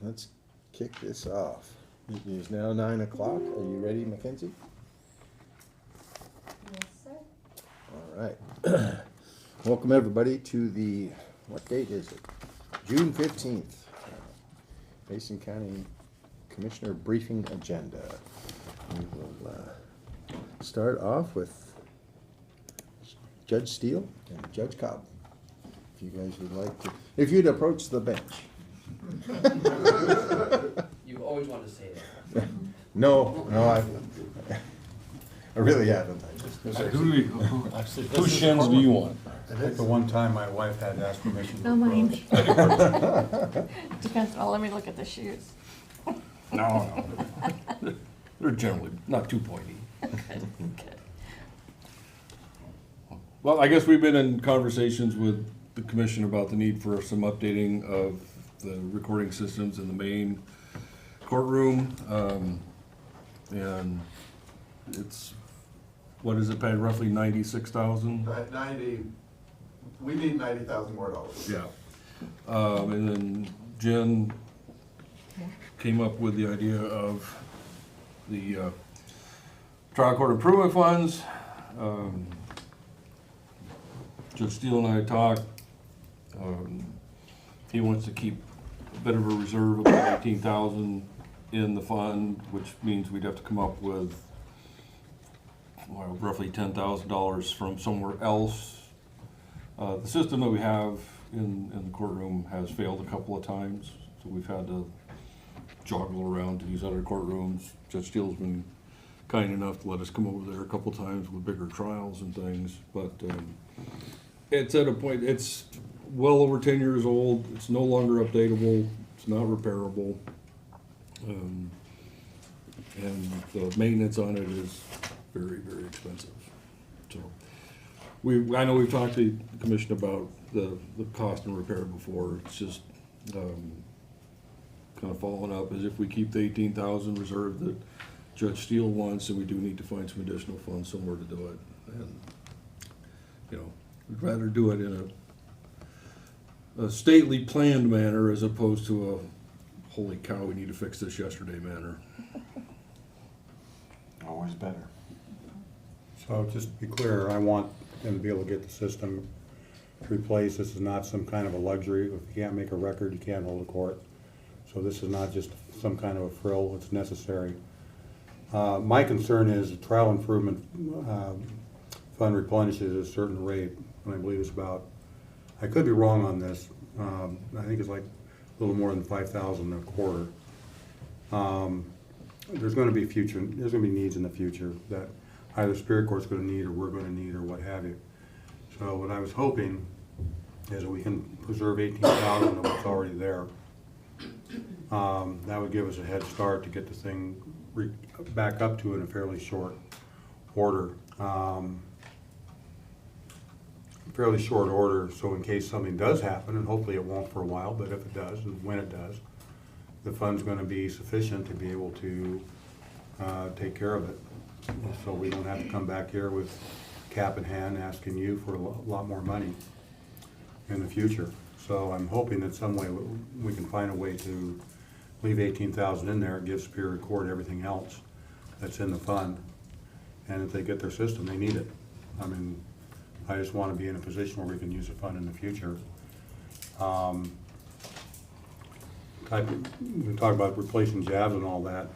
let's kick this off. It is now 9 o'clock. Are you ready, Mackenzie? Yes, sir. All right. Welcome everybody to the, what date is it? June 15th. Mason County Commissioner Briefing Agenda. We will start off with Judge Steele and Judge Cobb. If you guys would like to, if you'd approach the bench. You've always wanted to say that. No, I really haven't. Whose shins do you want? I think the one time my wife had to ask permission to No, mine. approach. Depends, well, let me look at the shoes. No. They're generally not too pointy. Good. Well, I guess we've been in conversations with the commission about the need for some updating of the recording systems in the main courtroom. And it's, what is it, paid roughly 96,000? 90, we need $90,000 more dollars. Yeah. And then Jen came up with the idea of the trial court improvement funds. Judge Steele and I talked. He wants to keep a bit of a reserve of about 18,000 in the fund, which means we'd have to come up with roughly $10,000 from somewhere else. The system that we have in the courtroom has failed a couple of times, so we've had to joggle around to these other courtrooms. Judge Steele's been kind enough to let us come over there a couple times with bigger trials and things, but it's at a point, it's well over 10 years old, it's no longer updatable, it's not repairable, and the maintenance on it is very, very expensive. So I know we've talked to the commission about the cost and repair before. It's just kind of following up as if we keep the 18,000 reserved that Judge Steele wants, and we do need to find some additional funds somewhere to do it. And you know, we'd rather do it in a stately planned manner as opposed to a holy cow, we need to fix this yesterday manner. Always better. So just to be clear, I want them to be able to get the system replaced. This is not some kind of a luxury. If you can't make a record, you can't hold a court. So this is not just some kind of a frill, it's necessary. My concern is the trial improvement fund replenishes at a certain rate, and I believe it's about, I could be wrong on this, I think it's like a little more than 5,000 a quarter. There's going to be needs in the future that either Superior Court's going to need or we're going to need or what have you. So what I was hoping is that we can preserve 18,000 of what's already there. That would give us a head start to get the thing back up to in a fairly short order. So in case something does happen, and hopefully it won't for a while, but if it does, and when it does, the fund's going to be sufficient to be able to take care of it. So we don't have to come back here with cap in hand asking you for a lot more money in the future. So I'm hoping that some way we can find a way to leave 18,000 in there, give Superior Court everything else that's in the fund, and if they get their system, they need it. I mean, I just want to be in a position where we can use the fund in the future. We talk about replacing jabs and all that.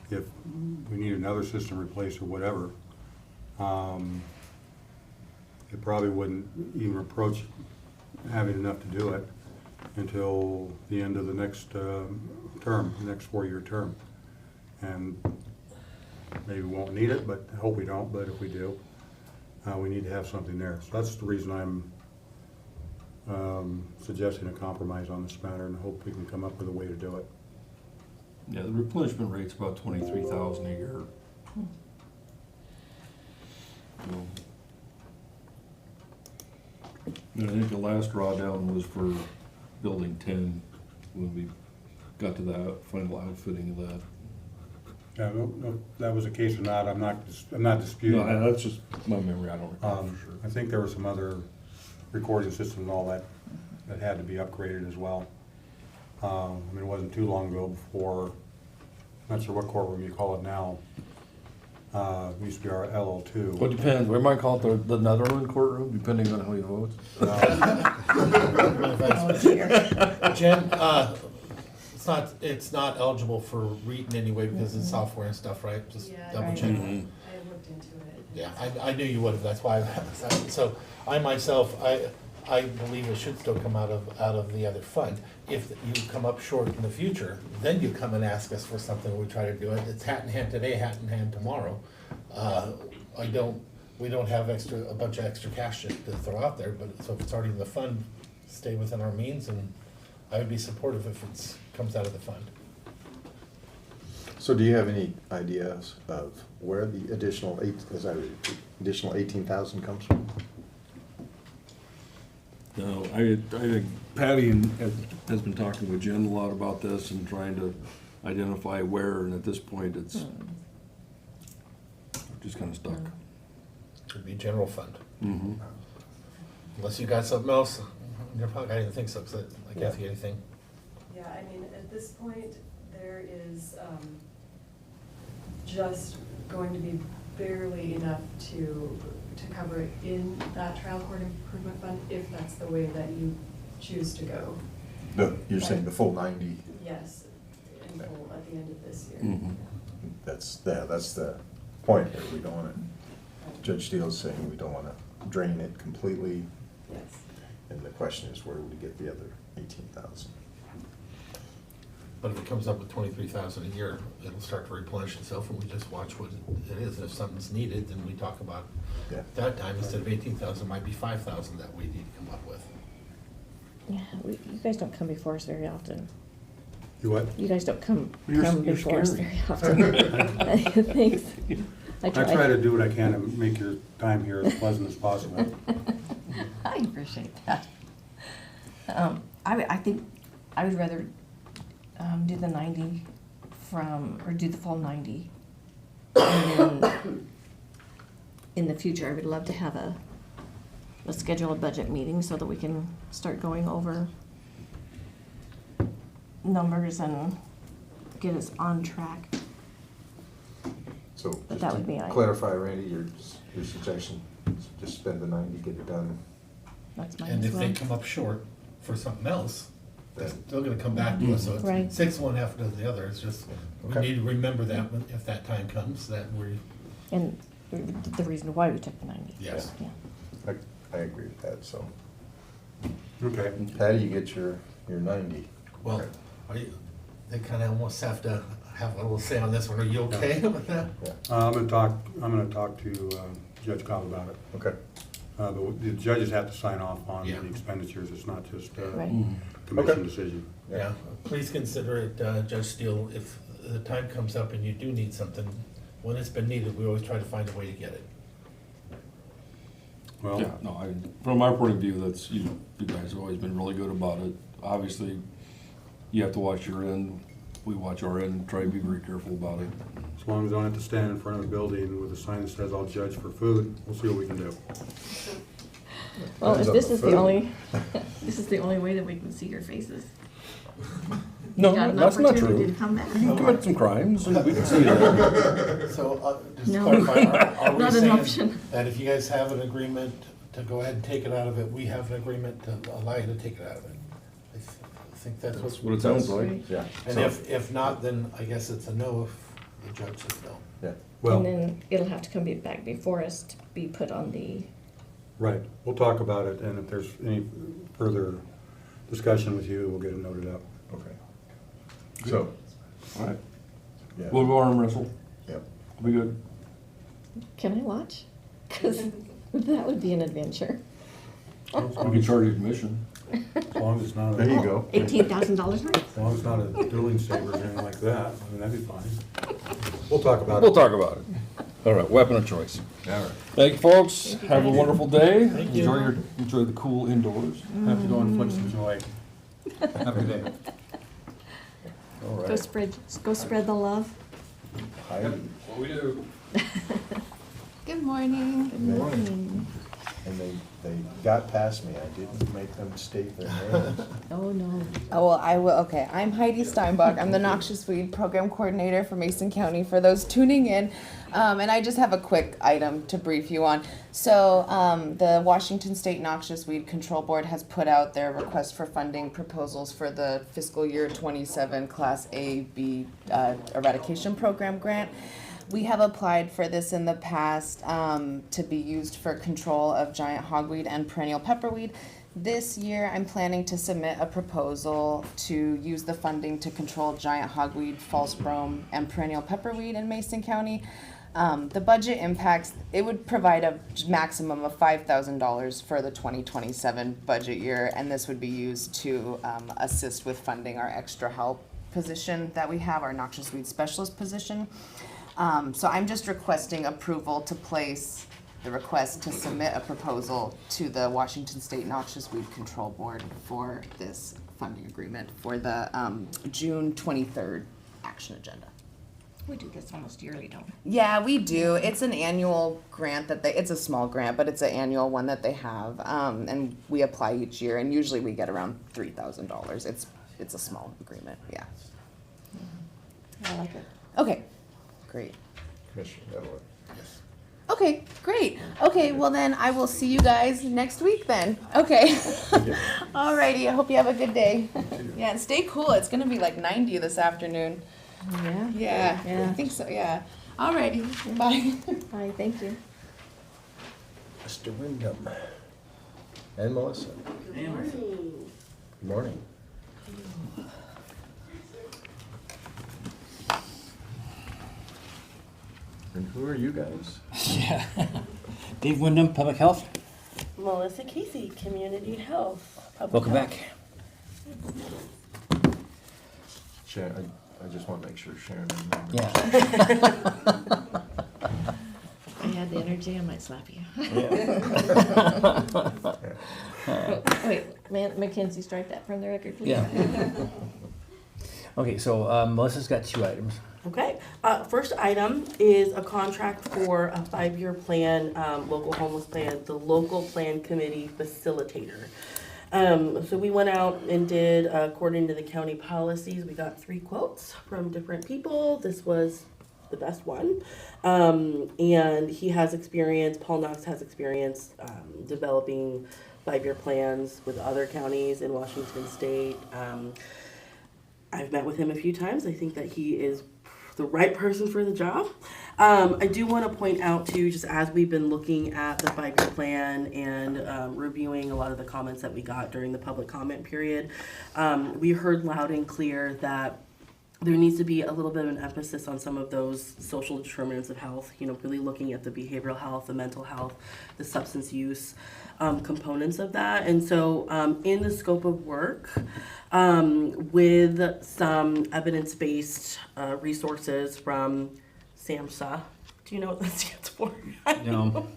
If we need another system replaced or whatever, it probably wouldn't even approach having enough to do it until the end of the next term, the next 4-year term. And maybe we won't need it, but I hope we don't, but if we do, we need to have something there. So that's the reason I'm suggesting a compromise on this matter, and hope we can come up with a way to do it. Yeah, the replenishment rate's about 23,000 a year. So, and I think the last drawdown was for building 10 when we got to that final outfitting of that. Yeah, no, that was a case or not. I'm not disputing. No, that's just my memory. I don't recall for sure. I think there were some other recording systems and all that had to be upgraded as well. I mean, it wasn't too long ago before, not sure what courtroom you call it now. It used to be our LL2. Well, it depends, we might call it the Netherland courtroom, depending on how you vote. Jen, it's not eligible for REIT in any way because it's software and stuff, right? Just Yeah, double right. check. Mhm. I looked into it. Yeah, I knew you would have, that's why, so I myself, I believe it should still come out of the other fund. If you come up short in the future, then you come and ask us for something, we try to do it. It's hat in hand today, hat in hand tomorrow. We don't have a bunch of extra cash to throw out there, but so if it's already in the fund, stay within our means, and I would be supportive if it comes out of the fund. So do you have any ideas of where the additional additional 18,000 comes from? No, I think Patty has been talking with Jen a lot about this and trying to identify where, and at this point, it's just kind of stuck. Could be general fund, Mm-hmm. unless you got something else in your pocket. I didn't think so, because I can't see anything. Yeah, I mean, at this point, there is just going to be barely enough to cover it in that trial court improvement fund, if that's the way that you choose to go. You're saying the full 90, Yes, in full at the end of this year. Mm-hmm. that's the point here, we don't want to, Judge Steele's saying we don't want to drain it completely, Yes. and the question is where would we get the other 18,000? But if it comes up with 23,000 a year, it'll start to replenish itself, and we just watch what it is. And if something's needed, then we talk about Yeah. that time, instead of 18,000, it might be 5,000 that we need to come up with. Yeah, you guys don't come before us very often. You what? You guys don't come You're before us scary. very often. Thanks. I try to do what I can to make your time here as pleasant as possible. I appreciate that. I think I would rather do the 90 or do the full 90. And then in the future, I would love to have a scheduled budget meeting so that we can start going over numbers and get us on track. So But just that to would be like- clarify, Randy, your suggestion, just spend the 90, get it done. That's mine And as if they well. come up short for something else, they're Then- still gonna come back to us, so Right. it's 6 one, half dozen the other. It's just, we Okay. need to remember that if that time comes, that we're, And the reason why we took the 90. yes. Yeah. I agree with that, so. Okay. Patty, you get your 90. Well, they kinda almost have to have a little say on this one. Are you okay with that? Yeah, I'm gonna talk to Judge Cobb about it. okay. The judges have to sign off on Yeah. the expenditures, it's not just a Right. commission Okay. decision. Yeah, please consider it, Judge Steele, if the time comes up and you do need something, when it's been needed, we always try to find a way to get it. Well, Yeah, no, from my point of view, that's, you guys have always been really good about it. Obviously, you have to watch your end, we watch our end, try to be very careful about it. as long as I don't have to stand in front of a building with a sign that says I'll judge for food, we'll see what we can do. Well, Depends if on this the is the food. only, this is the only way that we can see your faces. No, Got an that's not opportunity true. to come back. You can commit some crimes, and we can see that. So, just to No. clarify, are we Not an saying option. that if you guys have an agreement to go ahead and take it out of it, we have an agreement to allow you to take it out of it? I think that's That's what. what it sounds like. Yeah. And so- if not, then I guess it's a no if the judge says no. Yeah, And Well, then it'll have to come back before us to be put on the, right, we'll talk about it, and if there's any further discussion with you, we'll get it noted up. okay. So, All right, yeah. we'll go arm wrestle, Yep. we good. can I watch? Because that would be an adventure. We can charge you commission. As long as it's not, There you as go. $18,000 worth? long as it's not a dueling saber or anything like that, I mean, that'd be fine. We'll talk about it. We'll talk about it. All right, weapon of choice. All right. Thank you, folks. Thank you, Have a guys. wonderful day. Thank you. Enjoy the cool indoors. Have to go and flip some joy. Have a good day. All Go right. spread the love. Heidi. What we do. Good morning. Good morning. and they got past me. I didn't make them state their names. Oh, no. Oh, well, I will. Okay, I'm Heidi Steinbach. I'm the Noxious Weed Program Coordinator for Mason County for those tuning in. And I just have a quick item to brief you on. So, the Washington State Noxious Weed Control Board has put out their request for funding proposals for the fiscal year 27 Class A-B eradication program grant. We have applied for this in the past to be used for control of giant hogweed and perennial pepperweed. This year, I'm planning to submit a proposal to use the funding to control giant hogweed, false brome, and perennial pepperweed in Mason County. The budget impacts, it would provide a maximum of $5,000 for the 2027 budget year, and this would be used to assist with funding our extra help position that we have, our noxious weed specialist position. So I'm just requesting approval to place the request to submit a proposal to the Washington State Noxious Weed Control Board for this funding agreement for the June 23rd action agenda. We do this almost yearly, don't we? Yeah, we do. It's an annual grant that it's a small grant, but it's an annual one that they have. And we apply each year, and usually we get around $3,000. It's a small agreement, yeah. I like it. Okay, great. Commissioner Edelman. Yes. Okay, great. Okay, well then I will see you guys next week then. Okay. Alrighty, I hope you have a good day. Yeah, and stay cool. It's gonna be like 90 this afternoon. Yeah? Yeah, Yeah. I think so, yeah. Alrighty, bye. Hi, thank you. Mr. Windom. And Melissa. Good morning. And who are you guys? Yeah. Dave Windom, Public Health. Melissa Casey, Community Health. Welcome back. Sharon, I just want to make sure Sharon remembers. Yeah. I had the energy, I might slap you. Wait, Mackenzie, strike that from the record, please. Yeah. Okay, so Melissa's got two items. Okay. First item is a contract for a 5-year plan, local homeless plan, the local plan committee facilitator. So we went out and did, according to the county policies, we got 3 quotes from different people. This was the best one. And he has experience, Paul Knox has experience developing 5-year plans with other counties in Washington State. I've met with him a few times. I think that he is the right person for the job. I do want to point out too, just as we've been looking at the 5-year plan and reviewing a lot of the comments that we got during the public comment period, we heard loud and clear that there needs to be a little bit of an emphasis on some of those social determinants of health, really looking at the behavioral health, the mental health, the substance use components of that. And so in the scope of work, with some evidence-based resources from SAMHSA. Do you know what that stands for? No,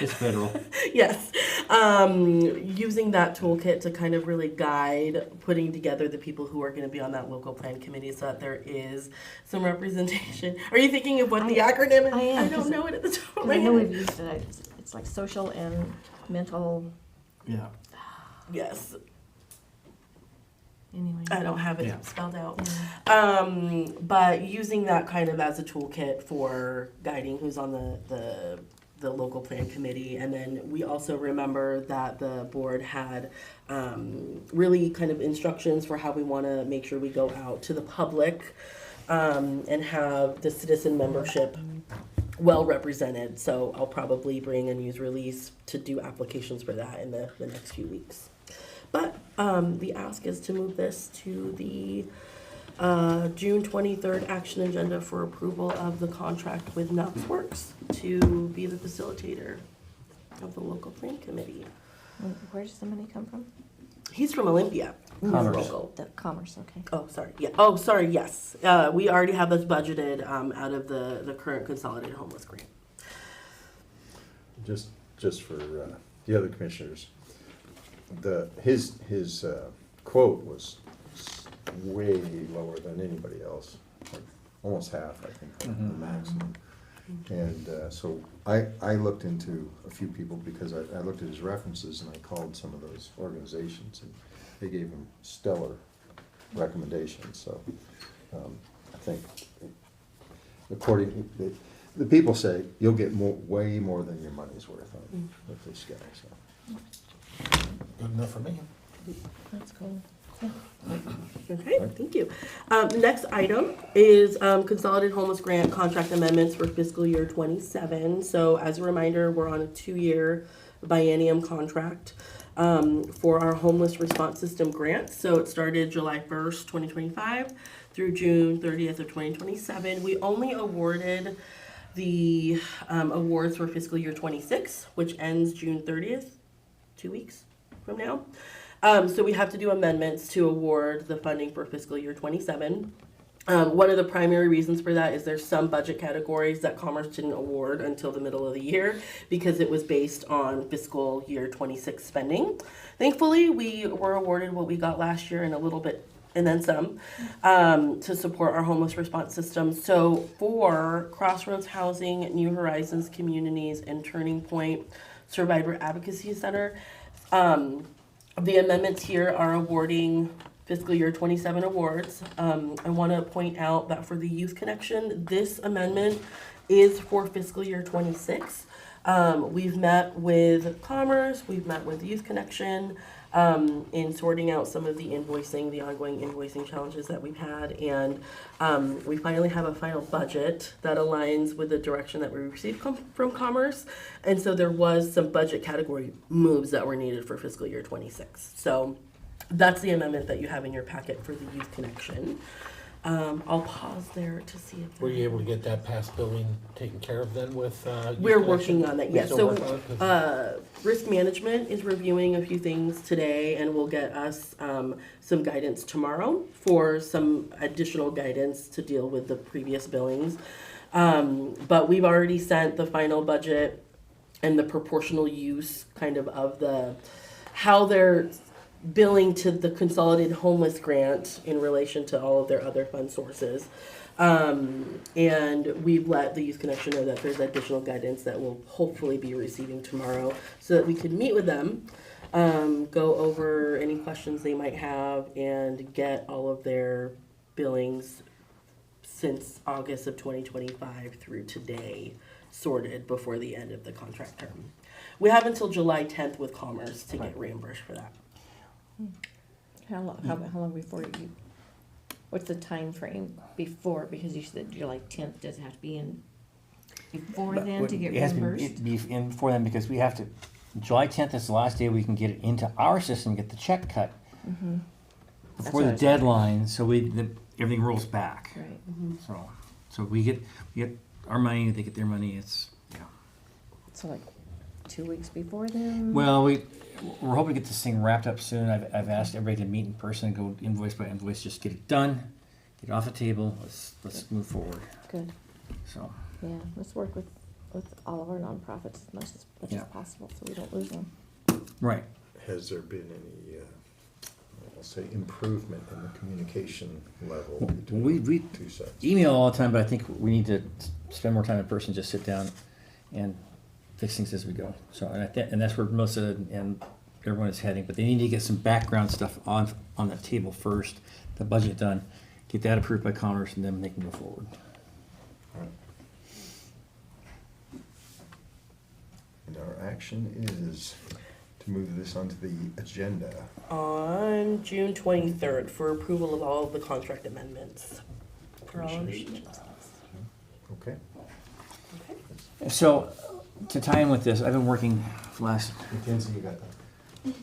it's federal. Yes. Using that toolkit to kind of really guide putting together the people who are going to be on that local plan committee so that there is some representation. Are you thinking of what the acronym is? I am, I don't know it at the top of my I know head. we've used it, it's like social and mental, Yeah. Yes. anyway. I don't have it Yeah. spelled out. Yeah. But using that kind of as a toolkit for guiding who's on the local plan committee. And then we also remember that the board had really kind of instructions for how we want to make sure we go out to the public and have the citizen membership well represented. So I'll probably bring a news release to do applications for that in the next few weeks. But the ask is to move this to the June 23rd action agenda for approval of the contract with Knoxworks to be the facilitator of the local plan committee. Where does the money come from? He's from Olympia. He's Commerce. local. The commerce, okay. Oh, sorry. Yeah. Oh, sorry. Yes. We already have this budgeted out of the current consolidated homeless grant. Just for the other commissioners, his quote was way lower than anybody else, like almost half, I think, the maximum. And so I looked into a few people because I looked at his references and I called some of those organizations and they gave him stellar recommendations. So I think according, the people say you'll get way more than your money's worth on with this guy. So. Good enough for me. That's cool. Okay, thank you. Next item is Consolidated Homeless Grant Contract Amendments for fiscal year 27. So as a reminder, we're on a 2-year biennium contract for our homeless response system grant. So it started July 1st, 2025 through June 30th of 2027. We only awarded the awards for fiscal year 26, which ends June 30th, 2 weeks from now. So we have to do amendments to award the funding for fiscal year 27. One of the primary reasons for that is there's some budget categories that Commerce didn't award until the middle of the year because it was based on fiscal year 26 spending. Thankfully, we were awarded what we got last year and a little bit and then some to support our homeless response system. So for Crossroads Housing, New Horizons Communities, and Turning Point Survivor Advocacy Center, the amendments here are awarding fiscal year 27 awards. I want to point out that for the Youth Connection, this amendment is for fiscal year 26. We've met with Commerce, we've met with Youth Connection in sorting out some of the ongoing invoicing challenges that we've had. And we finally have a final budget that aligns with the direction that we received from Commerce. And so there was some budget category moves that were needed for fiscal year 26. So that's the amendment that you have in your packet for the Youth Connection. I'll pause there to see if Were you able to get that past billing taken care of then with? we're working on that, yes. Still So, working on it? risk management is reviewing a few things today and will get us some guidance tomorrow for some additional guidance to deal with the previous billings. But we've already sent the final budget and the proportional use kind of how they're billing to the Consolidated Homeless Grant in relation to all of their other fund sources. And we've let the Youth Connection know that there's additional guidance that we'll hopefully be receiving tomorrow so that we can meet with them, go over any questions they might have, and get all of their billings since August of 2025 through today sorted before the end of the contract term. We have until July 10th with Commerce to get reimbursed for that. How long before you, what's the time frame before, because you said July 10th, does it have to be in before then to get It has to reimbursed? be in before then because we have to, July 10th is the last day we can get it into our system, get the check cut Mm-hmm. before what the I was deadline, so everything rolls back. Right. So we get our money, they get their money, So like 2 weeks before then? Well, we're hoping to get this thing wrapped up soon. I've asked everybody to meet in person, go invoice by invoice, just get it done, get it off the table, let's move forward. Good. So, Yeah, let's work with all of our nonprofits as much as possible so we don't lose them. right. Has there been any, I'll say, improvement in the communication level We between the two sides? email all the time, but I think we need to spend more time in person, just sit down and fix things as we go. So, and that's where Melissa and everyone is heading, but they need to get some background stuff on the table first, the budget done, get that approved by Commerce, and then they can go forward. All right. And our action is to move this onto the agenda. On June 23rd for approval of all of the contract amendments for all of the Commissioners. agencies. Okay. Okay. So, to tie in with this, I've been working for the last Mackenzie, you got that?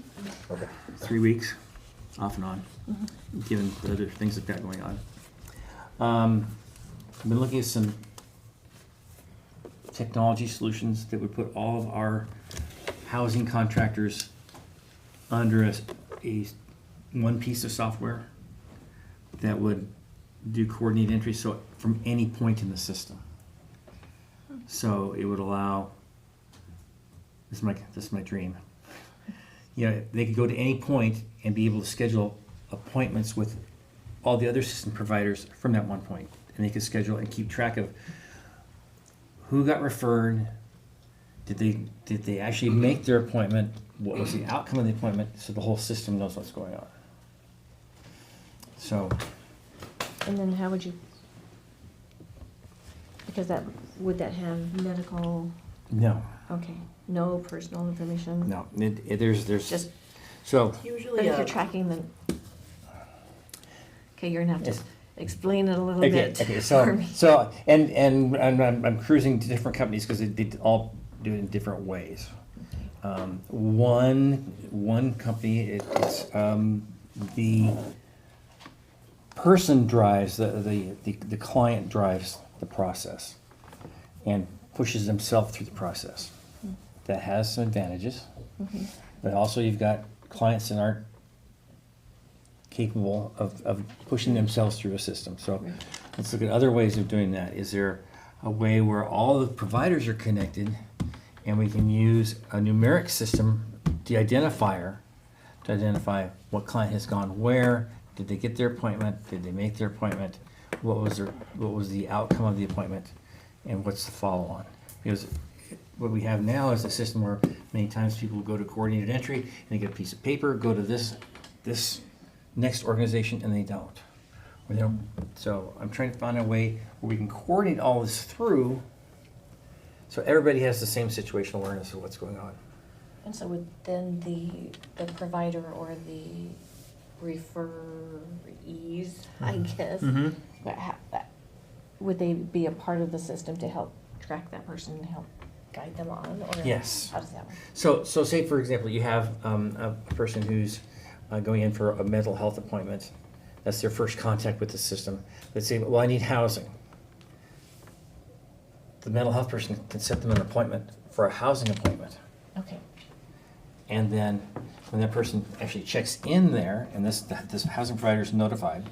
Okay. 3 weeks, off and on, given the other things that got going on. I've been looking at some technology solutions that would put all of our housing contractors under one piece of software that would do coordinated entry, so from any point in the system. So it would allow, this is my dream. You know, they could go to any point and be able to schedule appointments with all the other system providers from that one point. And they could schedule and keep track of who got referred, did they actually make their appointment, what was the outcome of the appointment, so the whole system knows what's going on. So, And then how would you, because would that have medical, no, okay, no personal information? no, there's, Just, so, but Usually, if you're tracking the, okay, you're gonna have to Yes. explain it a little okay, bit okay, for me. and I'm cruising to different companies because they all do it in different ways. One company, it's the person drives, the client drives the process and pushes themselves through the process. That has some advantages, but also you've got clients that aren't capable of pushing themselves through a system. So let's look at other ways of doing that. Is there a way where all the providers are connected and we can use a numeric system, the identifier, to identify what client has gone where, did they get their appointment, did they make their appointment, what was the outcome of the appointment, and what's the follow-on? Because what we have now is a system where many times people go to coordinated entry and they get a piece of paper, go to this next organization, and they don't. Or they don't. So I'm trying to find a way where we can coordinate all this through so everybody has the same situational awareness of what's going on. And so would then the provider or the referees, I guess, would they be a part of the system to help track that person and help guide them on? Or Yes. how does that work? So say, for example, you have a person who's going in for a mental health appointment. That's their first contact with the system. They say, well, I need housing. The mental health person can set them an appointment for a housing appointment. Okay. And then when that person actually checks in there, and this housing provider is notified,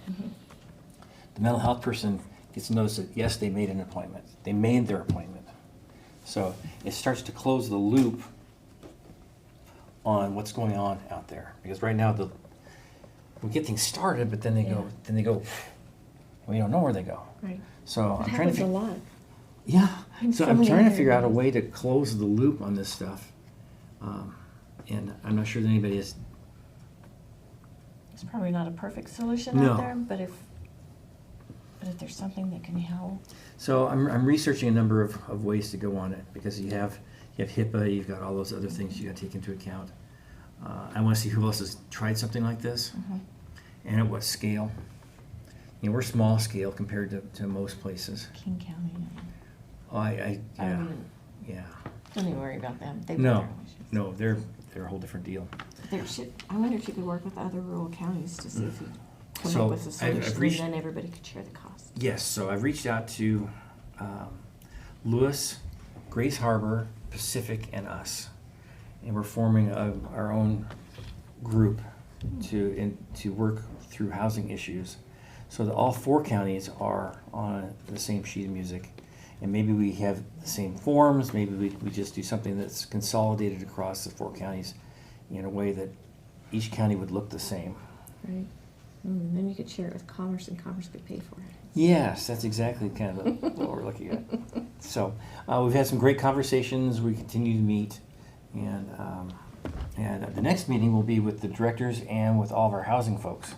the mental health person gets to notice that, yes, they made an appointment. They made their appointment. So it starts to close the loop on what's going on out there. Because right now we get things started, but then they go, we don't know where they go. Right. So That I'm trying to happens a lot. Yeah. In So so I'm many trying to other figure out a areas. way to close the loop on this stuff. And I'm not sure that anybody is. It's probably not a perfect solution No. out there, but if there's something that can help. So I'm researching a number of ways to go on it because you have HIPAA, you've got all those other things you got to take into account. I want to see who else has tried something like this and at what scale. You know, we're small scale compared to most places. King County. Yeah. Don't even worry about them. They've got No, their own issues. no, they're a whole different deal. I wonder if you could work with other rural counties to see if you come So up with a I've solution, reached- and then everybody could share the cost. Yes, so I've reached out to Lewis, Grace Harbor, Pacific, and us. And we're forming our own group to work through housing issues. So that all 4 counties are on the same sheet of music. And maybe we have the same forms, maybe we just do something that's consolidated across the 4 counties in a way that each county would look the same. Right. Then you could share it with Commerce, and Commerce could pay for it. Yes, that's exactly kind of what we're looking at. So we've had some great conversations. We continue to meet, and the next meeting will be with the directors and with all of our housing folks.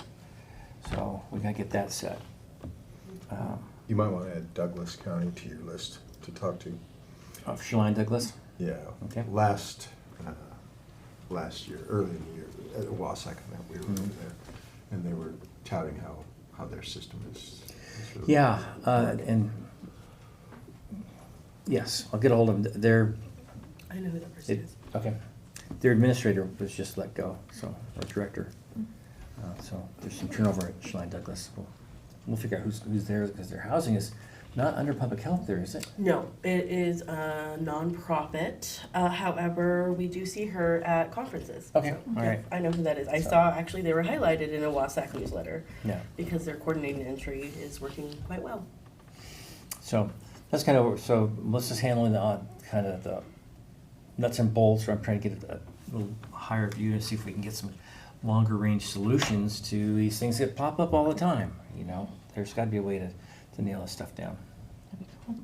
So we gotta get that set. You might want to add Douglas County to your list to talk to. Of Cheline Douglas. Yeah. Okay. Last year, early in the year, at the Wasac event, we were over there, and they were touting how their system is really Yeah, working. and yes, I'll get a hold of them. I know who that person is. Okay. Their administrator was just let go, so, or director. So there's some turnover at Cheline Douglas. We'll figure out who's there, because their housing is not under public health there, is it? No, it is a nonprofit. However, we do see her at conferences. Okay, So, all right. I know who that is. I So- saw, actually, they were highlighted in a Wasac newsletter Yeah. because their coordinated entry is working quite well. So that's kind of, so Melissa's handling the kind of the nuts and bolts, or I'm trying to get a little higher view and see if we can get some longer range solutions to these things that pop up all the time. You know, there's got to be a way to nail this stuff down. That'd be cool.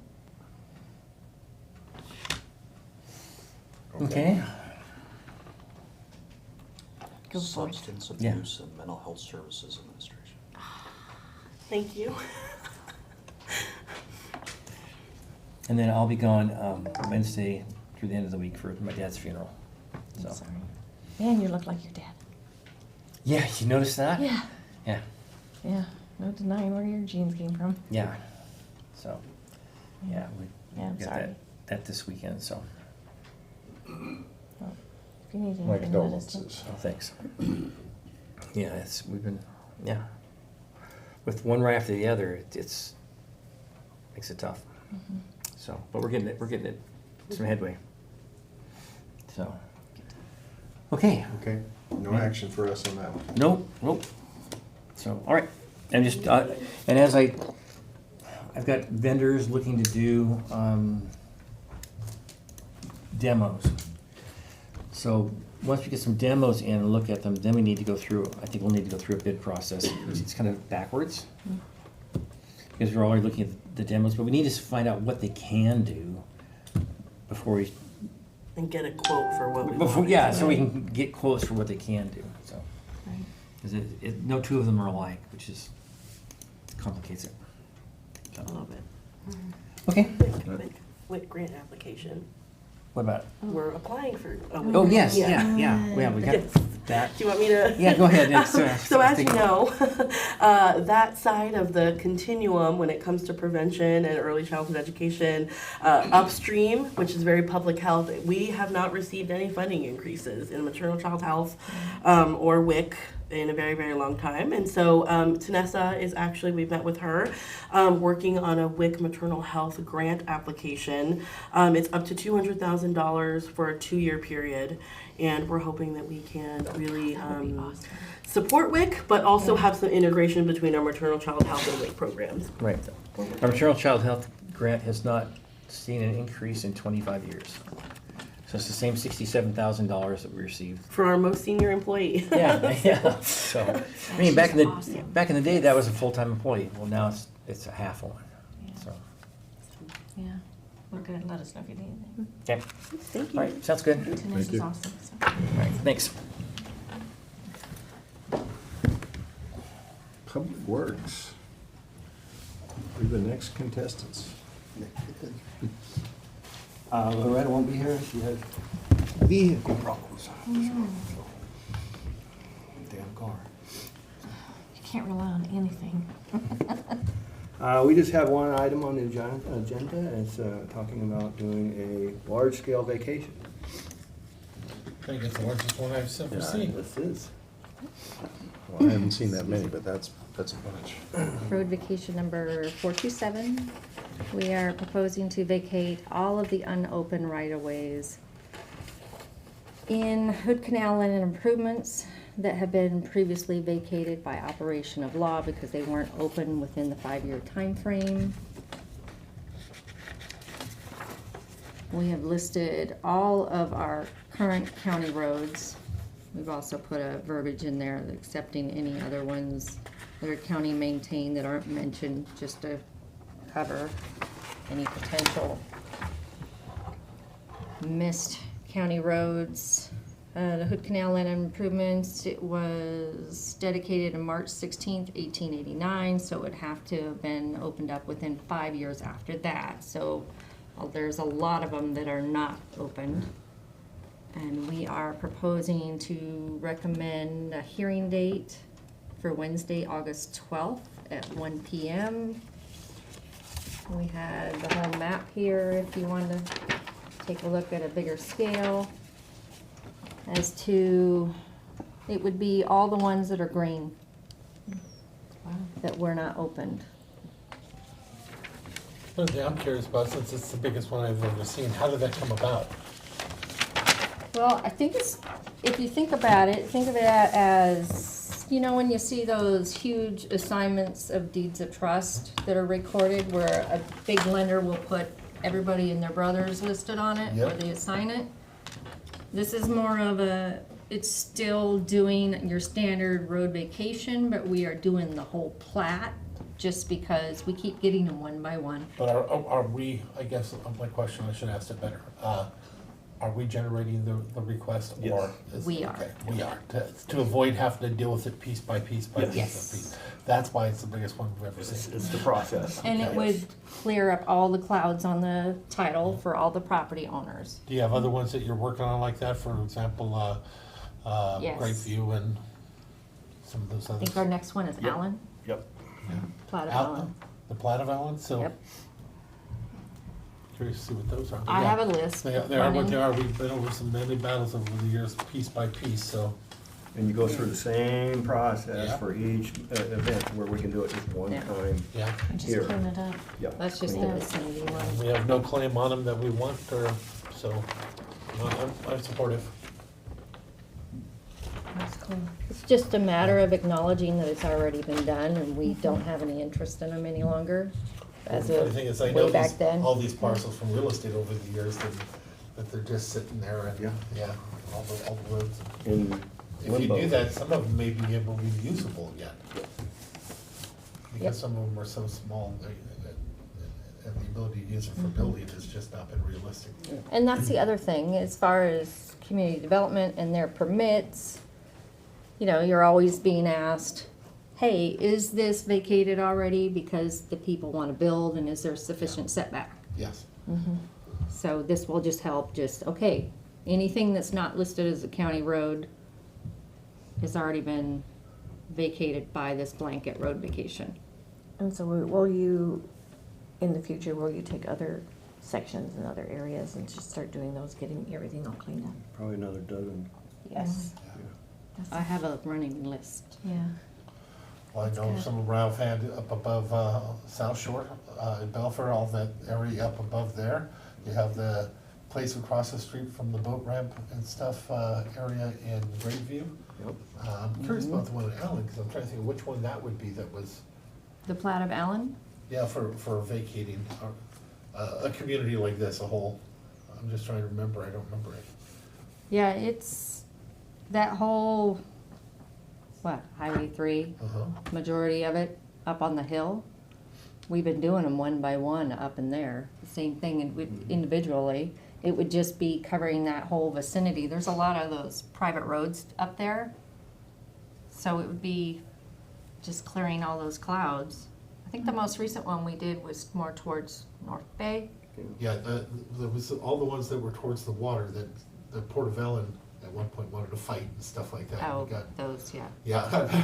Okay. Go for it. Substance Yeah. Abuse and Mental Health Services Administration. Thank you. And then I'll be gone Wednesday through the end of the week for my dad's funeral. I'm So. sorry. Man, you look like your dad. Yeah, you noticed that? Yeah. Yeah. Yeah. No denying where your genes came from. Yeah. So, yeah, we Yeah, I'm got sorry. that this weekend, so. Well, if you need My anything, let us know. condolences. Oh, thanks. Yeah, we've been, yeah. With one right after the other, it's, makes it tough. Mhm. So, but we're getting it, some headway. So, okay. Okay, no action for us on that one. Nope. So, all right, and just, and as I've got vendors looking to do, demos. So, once we get some demos in and look at them, then we need to go through, I think we'll need to go through a bid process. It's kind of backwards. Because we're already looking at the demos, but we need to find out what they can do before we, And get a quote for what we want. yeah, so we can get quotes for what they can do, so. Right. Because no two of them are alike, which is, complicates it. A little bit. Okay, WIC grant application. what about it? We're applying for a Oh, WIC. yes, yeah, we got Yes. that. Do you want me to? Yeah, go ahead. So as you know, that side of the continuum when it comes to prevention and early childhood education, upstream, which is very public health, we have not received any funding increases in maternal child health or WIC in a very, very long time. And so Tanessa is actually, we've met with her, working on a WIC maternal health grant application. It's up to $200,000 for a 2-year period. And we're hoping that we can really support WIC, but also have some integration between our maternal child health and WIC programs. Right. Our maternal child health grant has not seen an increase in 25 years. So it's the same $67,000 that we received. For our most senior employee. Yeah. So, I mean, back in the day, that was a full-time employee. Well, now it's a half one. So, Yeah. We're good. Let us know if you need anything. okay. Thank you. All right, sounds good. Tanisha's you. awesome. So. All right, thanks. Public Works. Who are the next contestants? Loretta won't be here. She has vehicle problems. Damn car. You can't rely on anything. We just have one item on the agenda. It's talking about doing a large-scale vacation. I think it's the largest one I've ever seen. This is. Well, I haven't seen that many, but that's a bunch. Road vacation number 427. We are proposing to vacate all of the unopened right-of-ways in Hood Canal Land improvements that have been previously vacated by operation of law because they weren't open within the 5-year time frame. We have listed all of our current county roads. We've also put a verbiage in there accepting any other ones that are county maintained that aren't mentioned, just to cover any potential missed county roads. The Hood Canal Land improvements, it was dedicated on March 16th, 1889, so it would have to have been opened up within 5 years after that. So there's a lot of them that are not opened. And we are proposing to recommend a hearing date for Wednesday, August 12th at 1 p.m. We had the whole map here if you wanted to take a look at a bigger scale. As to, it would be all the ones that are green that were not opened. One thing I'm curious about, since it's the biggest one I've ever seen, how did that come about? Well, I think it's, if you think about it, think of it as, you know, when you see those huge assignments of deeds of trust that are recorded where a big lender will put everybody and their brothers listed on it, or they assign it. This is more of a, it's still doing your standard road vacation, but we are doing the whole plat just because we keep getting them one by one. But are we, I guess, my question, I should ask it better. Are we generating the request, Yes. or? We are. Okay, we are, to avoid having to deal with it piece by piece by piece by Yes. piece. That's why it's the biggest one we've ever It's seen. it's the process. And it would clear up all the clouds on the title for all the property owners. Do you have other ones that you're working on like that, for example, Yes. Grapeview and some of those I others? think our next one is Allen, Yep. Plat of Al- Allen. The Plat of Allen, so. Yep. Curious to see what those are. I have a list. They are what running. they are. We've been over some many battles over the years, piece by piece, so. And you go through the same process Yeah. for each event, where we can do it just one Yeah. time Yeah. And just here. clean it up. Yep. That's just the Clean it up. vicinity one. We have no claim on them that we want, or, so, I'm supportive. That's cool. It's just a matter of acknowledging that it's already been done and we don't have any interest in them any longer. As The funny of thing is, I way know back then. all these parcels from real estate over the years, that they're just sitting there and, Yeah. yeah, all the roads. In If you limbo. do that, some of them may be able to be usable again. Yep. Because some of them are so small, and the ability to use it for building has just not been realistic. And that's the other thing, as far as community development and their permits, you know, you're always being asked, hey, is this vacated already because the people want to build and is there sufficient setback? Yes. So this will just help, okay, anything that's not listed as a county road has already been vacated by this blanket road vacation. And so will you, in the future, will you take other sections and other areas and just start doing those, getting everything all cleaned up? Probably another dozen. Yes. That's- I have a running list. Yeah. Well, I know good. some of Ralph had up above, South Shore, in Belfair, all that area up above there. You have the place across the street from the boat ramp and stuff, area in Greatview. Yep. I'm curious about the one in Allen, because I'm trying to think of which one that would be that was, The Plat of Allen? yeah, for vacating, a community like this, a whole. I'm just trying to remember, I don't remember it. Yeah, it's that whole, Highway 3, Uh-huh. majority of it up on the hill. We've been doing them one by one up in there. The same thing individually. It would just be covering that whole vicinity. There's a lot of those private roads up there. So it would be just clearing all those clouds. I think the most recent one we did was more towards North Bay. Yeah, there was all the ones that were towards the water, that the Port of Ellen at one point wanted to fight and stuff like that. Oh, We got- those, yeah. Yeah.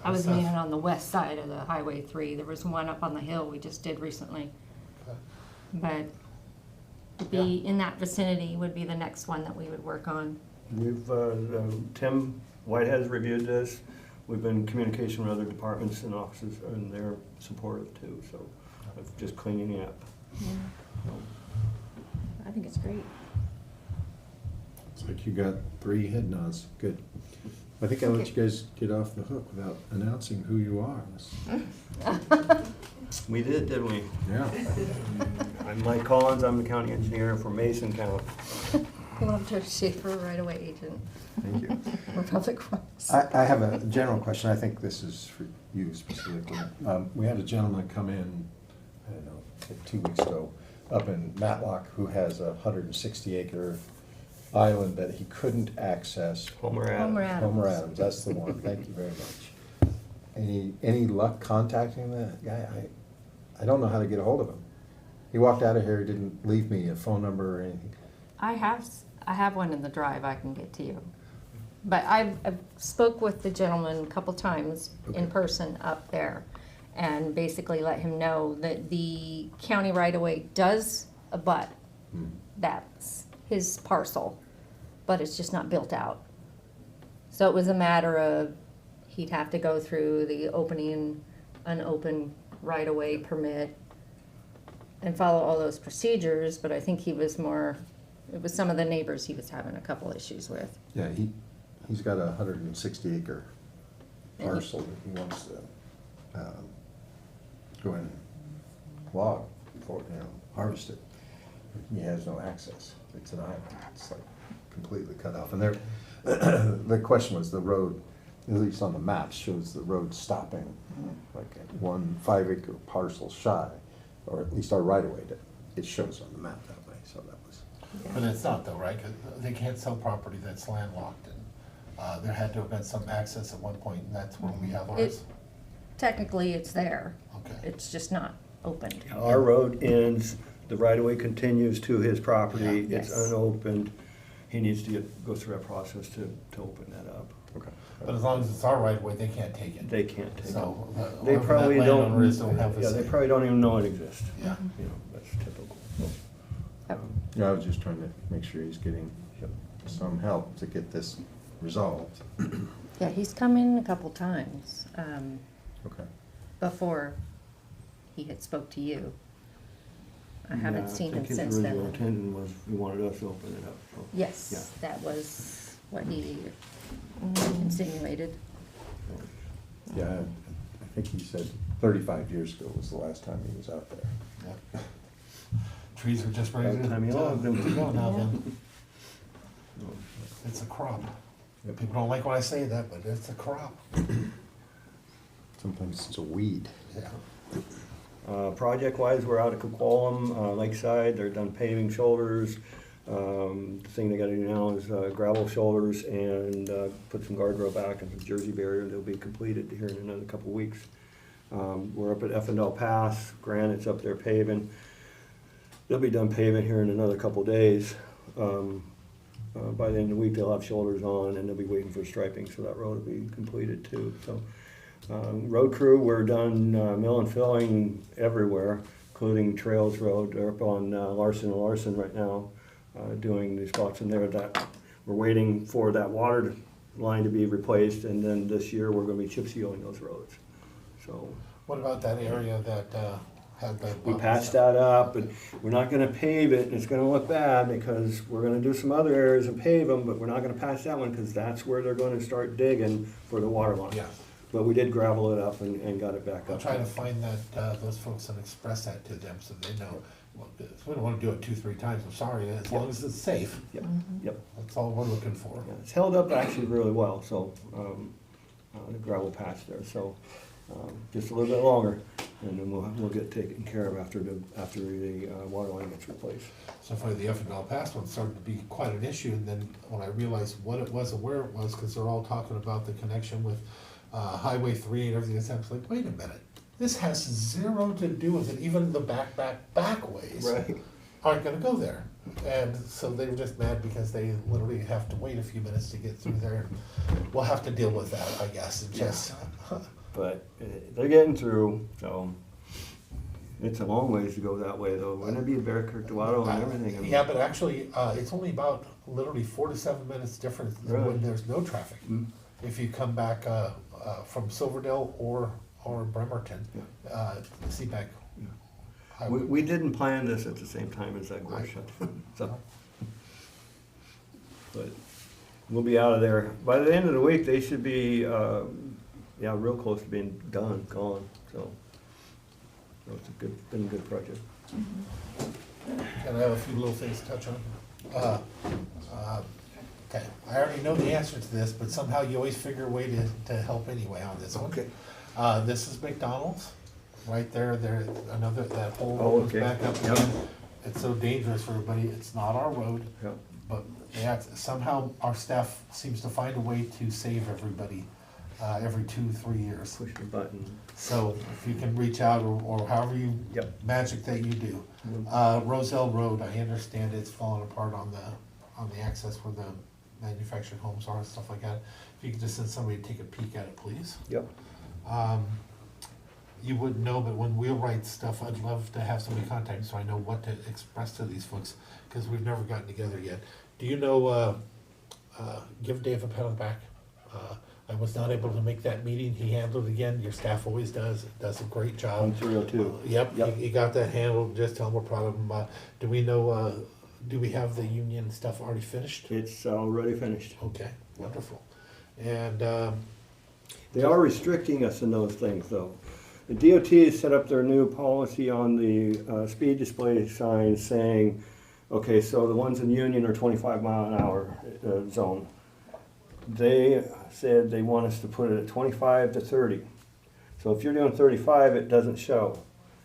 I was meaning on the west side of the Highway 3. There was one up on the hill we just did recently. Okay. But to be in that vicinity would be the next one that we would work on. We've, Tim Whitehead has reviewed this. We've been in communication with other departments and offices, and they're supportive too, so of just cleaning it up. I think it's great. It's like you got 3 head nods, good. I think I let you guys get off the hook without announcing who you are. We did, didn't we? Yeah. I'm Mike Collins, I'm the county engineer for Mason County. Love to Schaefer right-of-way agent. Thank you. For Public Works. I have a general question, I think this is for you specifically. We had a gentleman come in, I don't know, 2 weeks ago, up in Matlock, who has a 160-acre island that he couldn't access. Homer Adams. Homer Adams. Homer Adams, that's the one, thank you very much. Any luck contacting that guy? I don't know how to get a hold of him. He walked out of here, he didn't leave me a phone number or anything. I have one in the drive I can get to you. But I've spoke with the gentleman a couple times in Okay. person up there and basically let him know that the county right-of-way does abut. That's his parcel, but it's just not built out. So it was a matter of he'd have to go through the opening, unopened right-of-way permit and follow all those procedures, but I think he was more, it was some of the neighbors he was having a couple issues with. Yeah, he's got a 160-acre parcel that he wants to go in and log, for, harvest it. He has no access. It's an island. It's like completely cut off. And there, the question was the road, at least on the maps, shows the road stopping like at 1 5-acre parcel shy, or at least our right-of-way, it shows on the map that way, so that was. But it's not though, right? 'Cause they can't sell property that's landlocked, and there had to have been some access at one point, and that's where we have ours. Technically, it's there. Okay. It's just not opened. Our road ends, the right-of-way continues to his property, Yeah. it's Yes. unopened. He needs to go through that process to open that up. Okay. But as long as it's our right of way, they can't take it. They can't take it. So, They whoever probably that landowner is don't, have a yeah, they say. probably don't even know it exists. Yeah. You know, that's typical. So, Yeah, I was just trying to make sure he's getting Yep. some help to get this resolved. Yeah, he's come in a couple times, Okay. before he had spoke to you. I Yeah, haven't seen him since I think his original then. intention was he wanted us to open it up, so. Yes, that was what he insinuated. Yeah, I think he said 35 years ago was the last time he was out there. Yep. Trees are just ready By the time he to logged them. go now Yeah. then. It's a crop. People don't like when I say that, but it's a crop. Sometimes it's a weed. Yeah. Project-wise, we're out at Coquitlam, Lakeside, they're done paving shoulders. The thing they gotta do now is gravel shoulders and put some guardrail back and some Jersey barrier. They'll be completed here in another couple weeks. We're up at Effendale Pass, Granite's up there paving. They'll be done paving here in another couple days. By the end of the week, they'll have shoulders on and they'll be waiting for striping, so that road will be completed too. So, road crew, we're done mill and filling everywhere, including Trails Road. They're up on Larson and Larson right now, doing the spots in there that we're waiting for that water line to be replaced, and then this year we're gonna be chip sealing those roads. So What about that area that had the? we patched that up, but we're not gonna pave it, and it's gonna look bad because we're gonna do some other areas and pave them, but we're not gonna patch that one because that's where they're gonna start digging for the water line. Yeah. But we did gravel it up and got it back I'll up. try to find that, those folks and express that to them so they know. Well, we don't wanna do it 2, 3 times, I'm sorry, as long as it's safe, Yep, yep. that's all we're looking for. Yeah, it's held up actually really well, so, the gravel patch there, so, just a little bit longer, and then we'll get taken care of after the water line gets replaced. So for the Effendale Pass one started to be quite an issue, and then when I realized what it was and where it was, cause they're all talking about the connection with, Highway 3 and everything, I was like, wait a minute, this has 0 to do with it, even the back ways Right. aren't gonna go there. And so they were just mad because they literally have to wait a few minutes to get through there. We'll have to deal with that, I guess, and just, But they're getting through, so it's a long ways to go that way, though. Wouldn't it be Bear Creek to Waddle and everything? I mean, yeah, but actually, it's only about literally 4 to 7 minutes difference than when Really? there's no traffic. Mm. If you come back, from Silverdale or Bremerton, Seaback. We didn't plan this at the same time as that gorge shut, so. But we'll be out of there. By the end of the week, they should be, real close to being gone, so. So it's been a good project. And I have a few little things to touch on. Okay, I already know the answer to this, but somehow you always figure a way to help anyway on this one. Okay. This is McDonald's, right there, another, that whole Oh, road goes okay. back up Yep. again. It's so dangerous for everybody, it's not our road, Yep. but yeah, somehow our staff seems to find a way to save everybody, every 2-3 years. Push the button. So if you can reach out or however you, Yep. magic that you do. Roselle Road, I understand it's falling apart on the access where the manufactured homes are and stuff like that. If you could just send somebody to take a peek at it, please. Yep. You wouldn't know, but when we'll write stuff, I'd love to have somebody contact me so I know what to express to these folks, because we've never gotten together yet. Do you know, give Dave a pat on the back. I was not able to make that meeting, he handled it again, your staff always does a great job. On 302. Yep, he got that handled, just tell him we're proud of him. Do we know, do we have the union stuff already finished? It's already finished. Okay, wonderful. And, They are restricting us in those things, though. The DOT has set up their new policy on the speed display signs saying, okay, so the ones in Union are 25 mile an hour zone. They said they want us to put it at 25 to 30. So if you're doing 35, it doesn't show.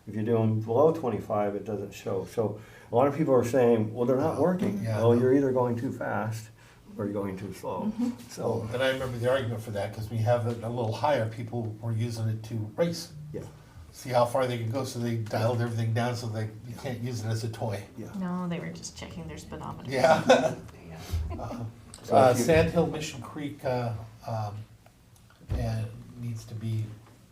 If you do them below 25, it doesn't show. So a lot of people are saying, well, they're not working. Yeah. Well, you're either going too fast or you're going too slow. So, So, and I remember the argument for that, because we have it a little higher, people were using it to race. yeah, See how far they can go, so they dialed everything down so you can't use it as a toy. yeah. No, they were just checking their speedometer. Yeah. So if you- Sand Hill Mission Creek, and needs to be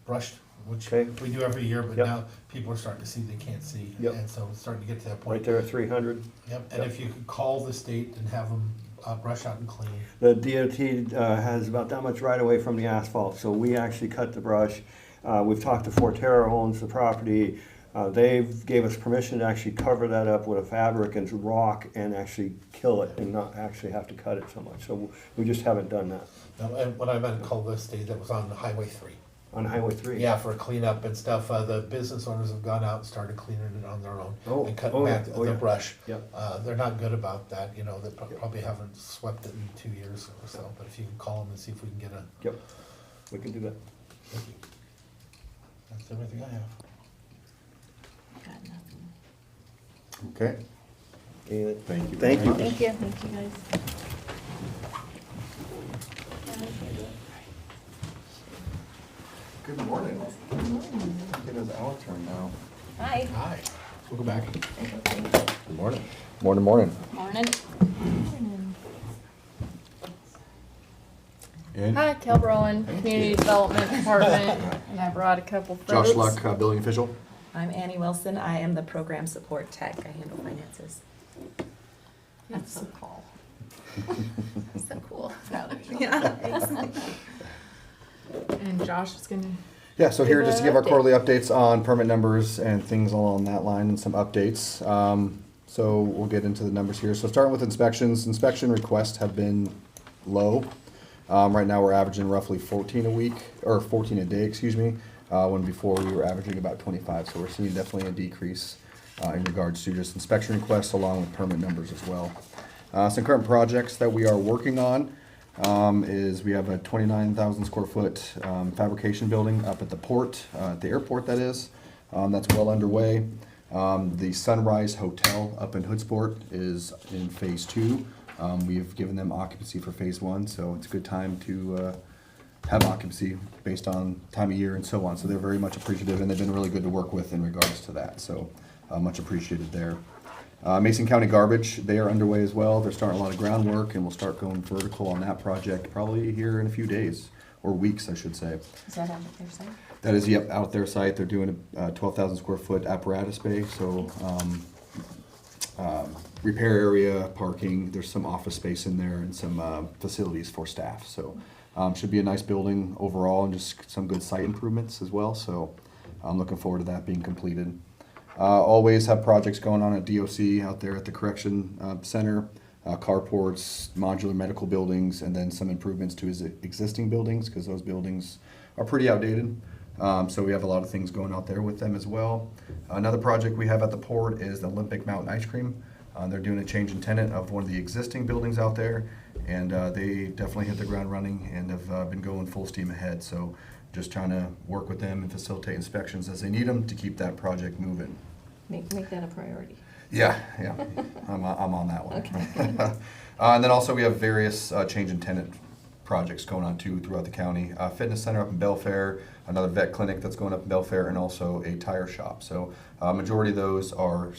brushed, which Okay. we do every year, but Yep. now people are starting to see they can't see. Yep. And so it's starting to get to that Right point. there at 300. Yep, and if you could call the state and have them brush out and clean. The DOT has about that much right away from the asphalt, so we actually cut the brush. We've talked to Forterra, who owns the property. They've gave us permission to actually cover that up with a fabric and rock and actually kill it and not actually have to cut it so much. So we just haven't done that. And when I meant to call the state, that was on Highway 3. On Highway 3? Yeah, for cleanup and stuff. The business owners have gone out and started cleaning it on their own. Oh, And cutting oh, back yeah, oh, the yeah. brush. Yep. They're not good about that, you know, they probably haven't swept it in 2 years or so. But if you can call them and see if we can get a, Yep, we can do that. thank you. That's everything I have. Got nothing. Okay, And thank you. Thank you. Thank you, thank you guys. Good morning. It is our turn now. Hi. Hi, we'll go back. Good morning. Morning, morning. Morning. And Hi, Kell, Community Development Department, and I brought a couple folks. Josh Luck, building official. I'm Annie Wilson. I am the program support tech. I handle finances. That's so cool. So cool. Proud of you. Yeah, thanks. And Josh is gonna. Yeah, so here Give just to a give our update. quarterly updates on permit numbers and things along that line and some updates. So we'll get into the numbers here. So starting with inspections, inspection requests have been low. Right now we're averaging roughly 14 a week, or 14 a day, excuse me, when before we were averaging about 25. So we're seeing definitely a decrease in regards to just inspection requests along with permit numbers as well. Some current projects that we are working on is we have a 29,000 square foot fabrication building up at the port, at the airport that is. That's well underway. The Sunrise Hotel up in Hoodsport is in phase 2. We've given them occupancy for phase 1, so it's a good time to have occupancy based on time of year and so on. So they're very much appreciative, and they've been really good to work with in regards to that. So much appreciated there. Mason County Garbage, they are underway as well. They're starting a lot of groundwork, and we'll start going vertical on that project probably here in a few days, or weeks, I should say. Is that out at their site? That is, yep, out their site. They're doing a 12,000 square foot apparatus bay, so repair area, parking, there's some office space in there and some facilities for staff. So should be a nice building overall and just some good site improvements as well. So I'm looking forward to that being completed. Always have projects going on at DOC out there at the correction center, carports, modular medical buildings, and then some improvements to his existing buildings because those buildings are pretty outdated. So we have a lot of things going out there with them as well. Another project we have at the port is the Olympic Mountain Ice Cream. They're doing a change in tenant of one of the existing buildings out there, and they definitely hit the ground running and have been going full steam ahead. So just trying to work with them and facilitate inspections as they need them to keep that project moving. Make that a priority. Yeah, I'm on that one. Okay. And then also we have various change in tenant projects going on too throughout the county. Fitness center up in Belfair, another vet clinic that's going up in Belfair, and also a tire shop. So majority of those are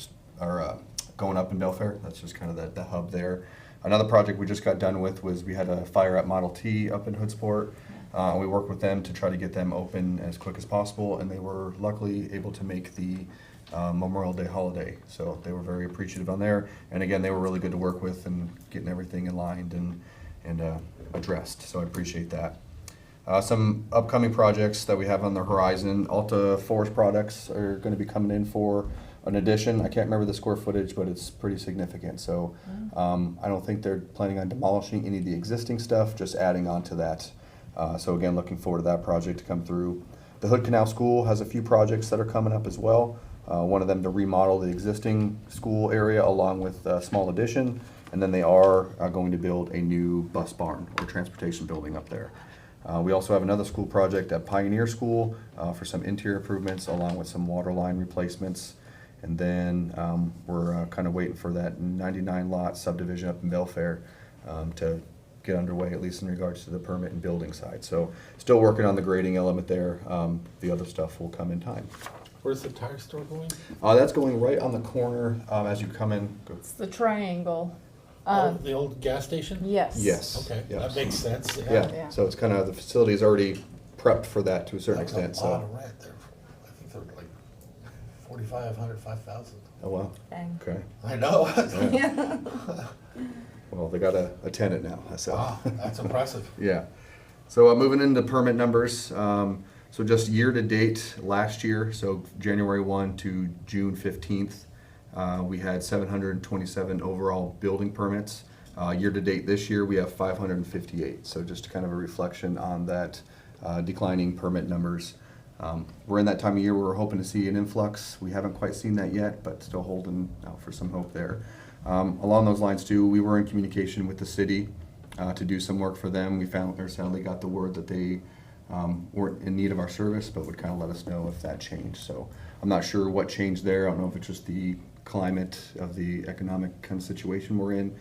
going up in Belfair. That's just kind of the hub there. Another project we just got done with was we had a fire at Model T up in Hoodsport. We worked with them to try to get them open as quick as possible, and they were luckily able to make the Memorial Day holiday. So they were very appreciative on there. And again, they were really good to work with and getting everything aligned and addressed. So I appreciate that. Some upcoming projects that we have on the horizon. Alta Forest Products are going to be coming in for an addition. I can't remember the square footage, but it's pretty significant. So I don't think they're planning on demolishing any of the existing stuff, just adding on to that. So again, looking forward to that project to come through. The Hood Canal School has a few projects that are coming up as well. One of them to remodel the existing school area along with a small addition. And then they are going to build a new bus barn or transportation building up there. We also have another school project at Pioneer School for some interior improvements along with some water line replacements. And then we're kind of waiting for that 99 lot subdivision up in Belfair to get underway, at least in regards to the permit and building side. So still working on the grading element there. The other stuff will come in time. Where's the tire store going? That's going right on the corner as you come in. It's the triangle. The old gas station? Yes. Yes. Okay, yes. that makes sense, Yeah. Yeah. So it's kind of, the facility is already prepped for that to a certain That's extent. a lot So, of rent there. I think they're like 4,500, 5,000. oh wow. Dang. Okay. I know. Yeah. Well, they got a tenant now. So. Wow, that's impressive. Yeah. So moving into permit numbers. So just year to date last year, so January 1 to June 15th, we had 727 overall building permits. Year to date this year, we have 558. So just kind of a reflection on that declining permit numbers. We're in that time of year where we're hoping to see an influx. We haven't quite seen that yet, but still holding out for some hope there. Along those lines too, we were in communication with the city to do some work for them. We sadly got the word that they weren't in need of our service, but would kind of let us know if that changed. So I'm not sure what changed there. I don't know if it's just the climate of the economic kind of situation we're in.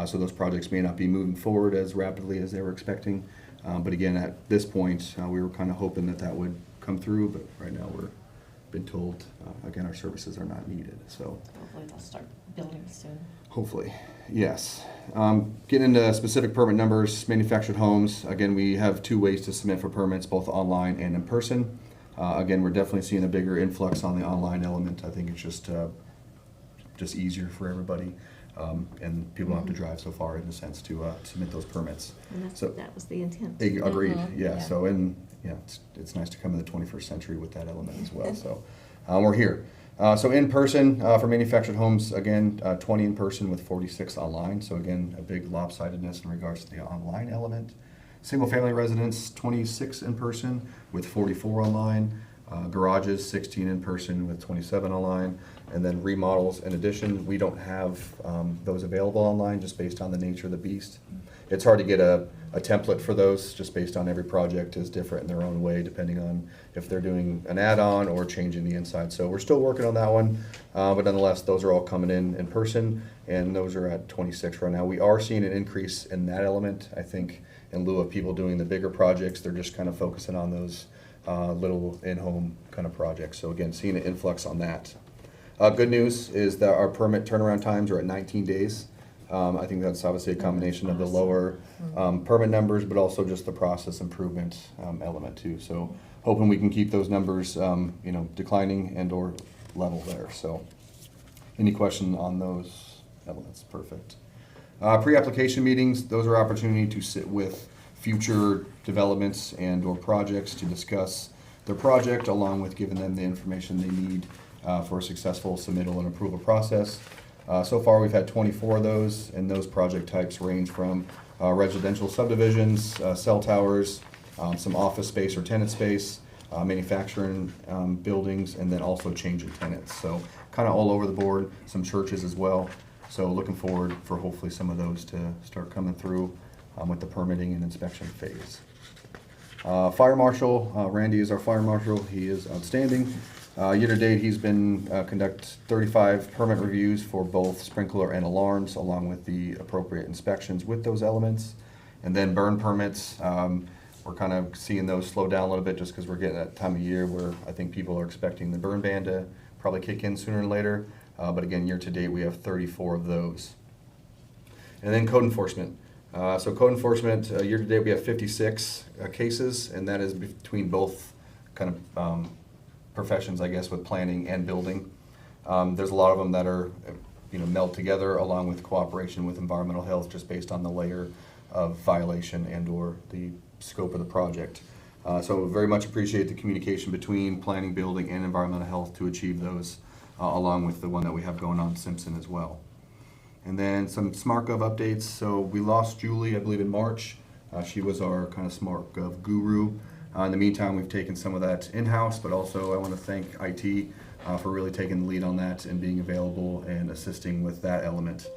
So those projects may not be moving forward as rapidly as they were expecting. But again, at this point, we were kind of hoping that that would come through, but right now we're been told, again, our services are not needed. So Hopefully they'll start building soon. hopefully, yes. Getting into specific permit numbers, manufactured homes. Again, we have two ways to submit for permits, both online and in person. Again, we're definitely seeing a bigger influx on the online element. I think it's just easier for everybody, and people don't have to drive so far in a sense to submit those permits. And that was the intent. Agreed. Yeah. Yeah. So it's nice to come in the 21st century with that element as well. So we're here. So in person for manufactured homes, again, 20 in person with 46 online. So again, a big lopsidedness in regards to the online element. Single family residence, 26 in person with 44 online. Garages, 16 in person with 27 online. And then remodels in addition, we don't have those available online just based on the nature of the beast. It's hard to get a template for those just based on every project is different in their own way depending on if they're doing an add-on or changing the inside. So we're still working on that one, but nonetheless, those are all coming in person, and those are at 26 right now. We are seeing an increase in that element. I think in lieu of people doing the bigger projects, they're just kind of focusing on those little in-home kind of projects. So again, seeing an influx on that. Good news is that our permit turnaround times are at 19 days. I think that's obviously a combination of the lower permit numbers, but also just the process improvement element too. So hoping we can keep those numbers, declining and or level there. So any question on those elements? Perfect. Pre-application meetings, those are opportunity to sit with future developments and or projects to discuss their project along with giving them the information they need for a successful submittal and approval process. So far, we've had 24 of those, and those project types range from residential subdivisions, cell towers, some office space or tenant space, manufacturing buildings, and then also changing tenants. So kind of all over the board, some churches as well. So looking forward for hopefully some of those to start coming through with the permitting and inspection phase. Fire Marshal, Randy is our Fire Marshal. He is outstanding. Year to date, he's been conduct 35 permit reviews for both sprinkler and alarms, along with the appropriate inspections with those elements. And then burn permits, we're kind of seeing those slow down a little bit just because we're getting that time of year where I think people are expecting the burn ban to probably kick in sooner than later. But again, year to date, we have 34 of those. And then code enforcement. So code enforcement, year to date, we have 56 cases, and that is between both kind of professions, I guess, with planning and building. There's a lot of them that are, meld together along with cooperation with environmental health just based on the layer of violation and or the scope of the project. So very much appreciate the communication between planning, building, and environmental health to achieve those, along with the one that we have going on Simpson as well. And then some SmartGov updates. So we lost Julie, I believe, in March. She was our kind of SmartGov guru. In the meantime, we've taken some of that in-house, but also I want to thank IT for really taking the lead on that and being available and assisting with that element.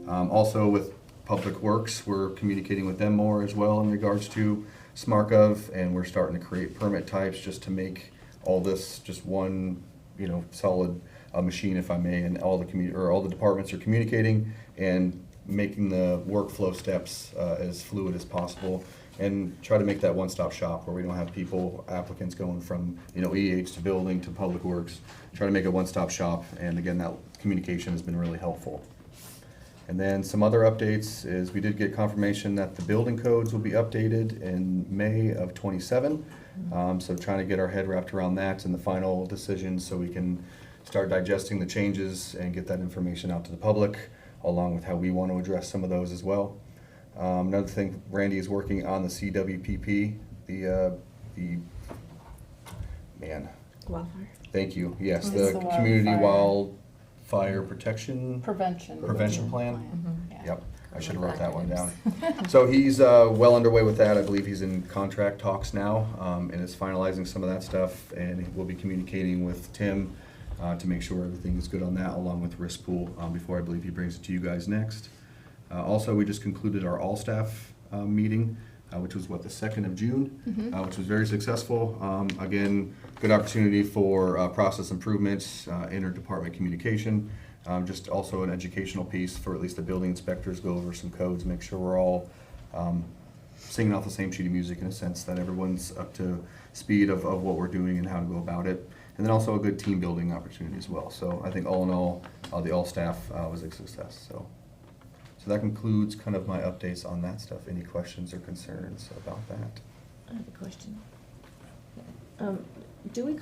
Also with Public Works, we're communicating with them more as well in regards to SmartGov, and we're starting to create permit types just to make all this just one, solid machine, if I may, and all the departments are communicating and making the workflow steps as fluid as possible, and try to make that one-stop shop where we don't have applicants going from, EH to building to public works. Try to make a one-stop shop, and again, that communication has been really helpful. And then some other updates is we did get confirmation that the building codes will be updated in May of '27. So trying to get our head wrapped around that and the final decision so we can start digesting the changes and get that information out to the public, along with how we want to address some of those as well. Another thing, Randy is working on the CWPP, Wildfire. Thank you, yes, It's the the Community wildfire. Wildfire Protection. Prevention. Prevention plan? Yeah. Yep, I should have wrote that one down. So he's well underway with that. I believe he's in contract talks now, and is finalizing some of that stuff, and we'll be communicating with Tim to make sure everything is good on that, along with risk pool, before I believe he brings it to you guys next. Also, we just concluded our all-staff meeting, which was the 2nd of June, which was very successful. Again, good opportunity for process improvements, interdepartment communication, just also an educational piece for at least the building inspectors, go over some codes, make sure we're all singing off the same sheet of music in a sense, that everyone's up to speed of what we're doing and how to go about it. And then also a good team building opportunity as well. So I think all in all, the all-staff was a success. So that concludes kind of my updates on that stuff. Any questions or concerns about that? I have a question. Do we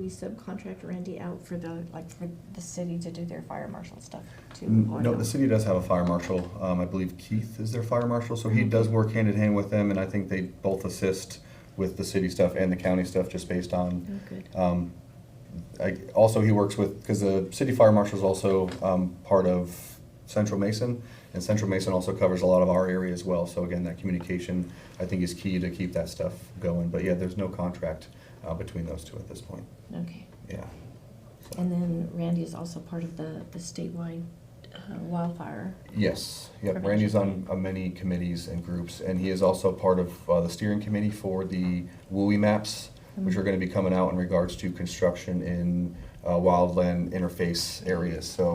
subcontract Randy out for the city to do their fire marshal stuff too? or No, the city does have a fire marshal. I believe Keith is their fire marshal, so he does work hand in hand with them, and I think they both assist with the city stuff and the county stuff just based on. Oh, good. Also, he works with, because the city fire marshal is also part of Central Mason, and Central Mason also covers a lot of our area as well. So again, that communication, I think, is key to keep that stuff going. But yeah, there's no contract between those two at this point. Okay. Yeah. So. And then Randy is also part of the statewide wildfire. Yes. Yep. prevention. Randy's on many committees and groups, and he is also part of the steering committee for the WUI maps, which are going to be coming out in regards to construction in wildland interface areas. So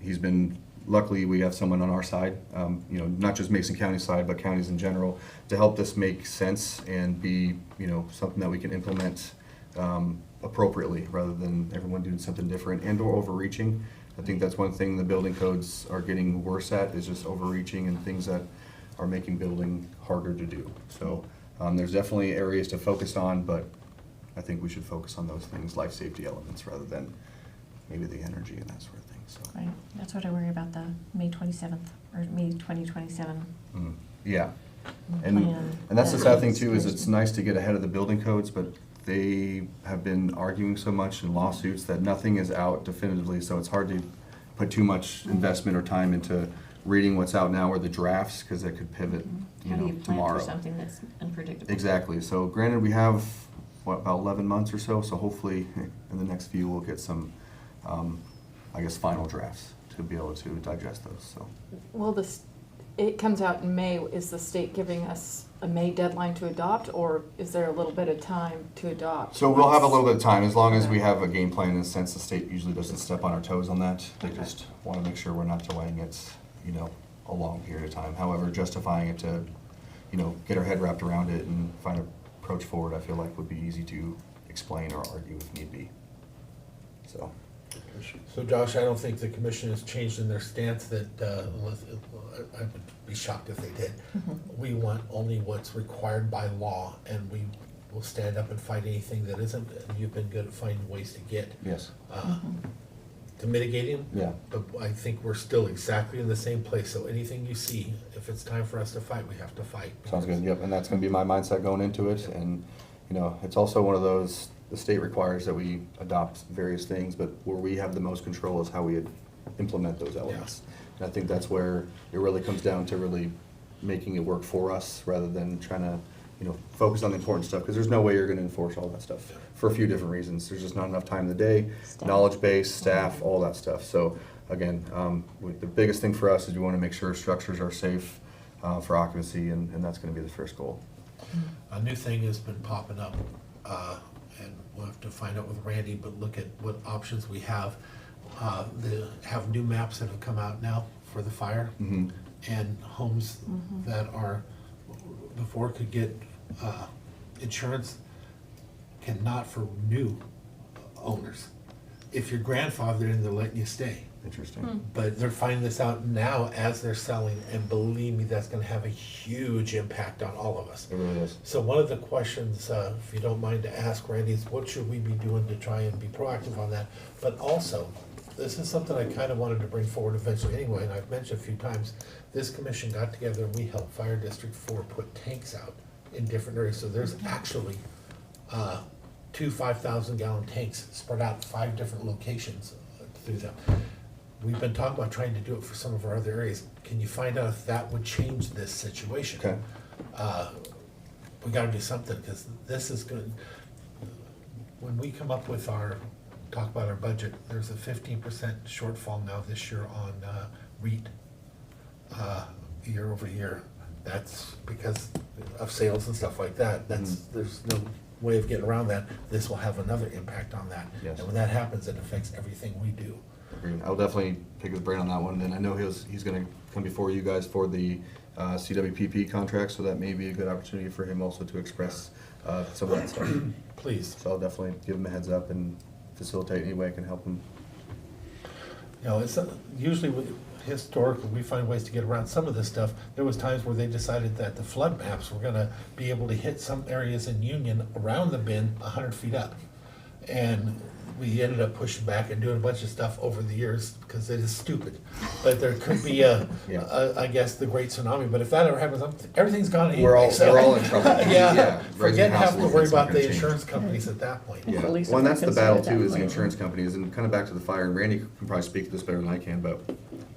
he's been, luckily we have someone on our side, not just Mason County side, but counties in general, to help this make sense and be, something that we can implement appropriately rather than everyone doing something different and or overreaching. I think that's one thing the building codes are getting worse at, is just overreaching and things that are making building harder to do. So there's definitely areas to focus on, but I think we should focus on those things, life safety elements, rather than maybe the energy and that sort of thing. So. Right, that's what I worry about, the May 27th, or May 2027. Yeah, plan. and that's the sad thing too, is it's nice to get ahead of the building codes, but they have been arguing so much in lawsuits that nothing is out definitively, so it's hard to put too much investment or time into reading what's out now or the drafts, because they could pivot, How do you plan tomorrow. for something that's unpredictable? Exactly. So granted, we have, about 11 months or so, so hopefully in the next few we'll get some, final drafts to be able to digest those, so. Well, it comes out in May. Is the state giving us a May deadline to adopt, or is there a little bit of time to adopt? So we'll have a little bit of time, as long as we have a game plan, in the sense the state usually doesn't step on our toes on that. They just want to make sure we're not delaying it, a long period of time. However, justifying it to, get our head wrapped around it and find an approach forward, I feel like would be easy to explain or argue if need be. So. So Josh, I don't think the commission has changed in their stance that, I would be shocked if they did. We want only what's required by law, and we will stand up and fight anything that isn't, and you've been good at finding ways to get. Yes. To mitigating. Yeah. But I think we're still exactly in the same place, so anything you see, if it's time for us to fight, we have to fight. Sounds good, yep, and that's gonna be my mindset going into it, and, it's also one of those, the state requires that we adopt various things, but where we have the most control is how we implement those elements. And I think that's where it really comes down to really making it work for us, rather than trying to, focus on the important stuff, because there's no way you're gonna enforce all that stuff, for a few different reasons. There's just not enough time in the day, knowledge base, staff, all that stuff. So again, the biggest thing for us is we wanna make sure structures are safe, for occupancy, and that's gonna be the first goal. A new thing has been popping up, and we'll have to find out with Randy, but look at what options we have. Have new maps that have come out now for the fire, Mhm. and homes that are, before could get insurance, cannot for new owners. If you're grandfathered in, they're letting you stay. Interesting. But they're finding this out now as they're selling, and believe me, that's gonna have a huge impact on all of us. It really is. So one of the questions, if you don't mind to ask Randy, is what should we be doing to try and be proactive on that? But also, this is something I kind of wanted to bring forward eventually anyway, and I've mentioned a few times, this commission got together and we helped Fire District 4 put tanks out in different areas. So there's actually 2 5,000-gallon tanks spread out 5 different locations through them. We've been talking about trying to do it for some of our other areas. Can you find out if that would change this situation? Okay. We gotta do something, because this is good. When we come up with talk about our budget, there's a 15% shortfall now this year on REIT, year over year. That's because of sales and stuff like that. There's no way of getting around that. This will have another impact on that. Yes. And when that happens, it affects everything we do. Agreed. I'll definitely pick his brain on that one, and I know he's gonna come before you guys for the CWPP contract, so that may be a good opportunity for him also to express some of that stuff. Please. So I'll definitely give him a heads up and facilitate any way I can help him. You know, it's usually historically, we find ways to get around some of this stuff. There was times where they decided that the flood maps were gonna be able to hit some areas in Union around the bend 100 feet up. And we ended up pushing back and doing a bunch of stuff over the years because it is stupid. But there could be I guess, the great tsunami. But if that ever happens, everything's gone anyway. We're all in trouble. Yeah, Raising forget house having to loans, worry it's not about the gonna change. insurance companies at that point. Yeah, At least well, and we're that's the considered battle at that too, is the point. insurance companies, and kind of back to the fire, and Randy can probably speak to this better than I can, but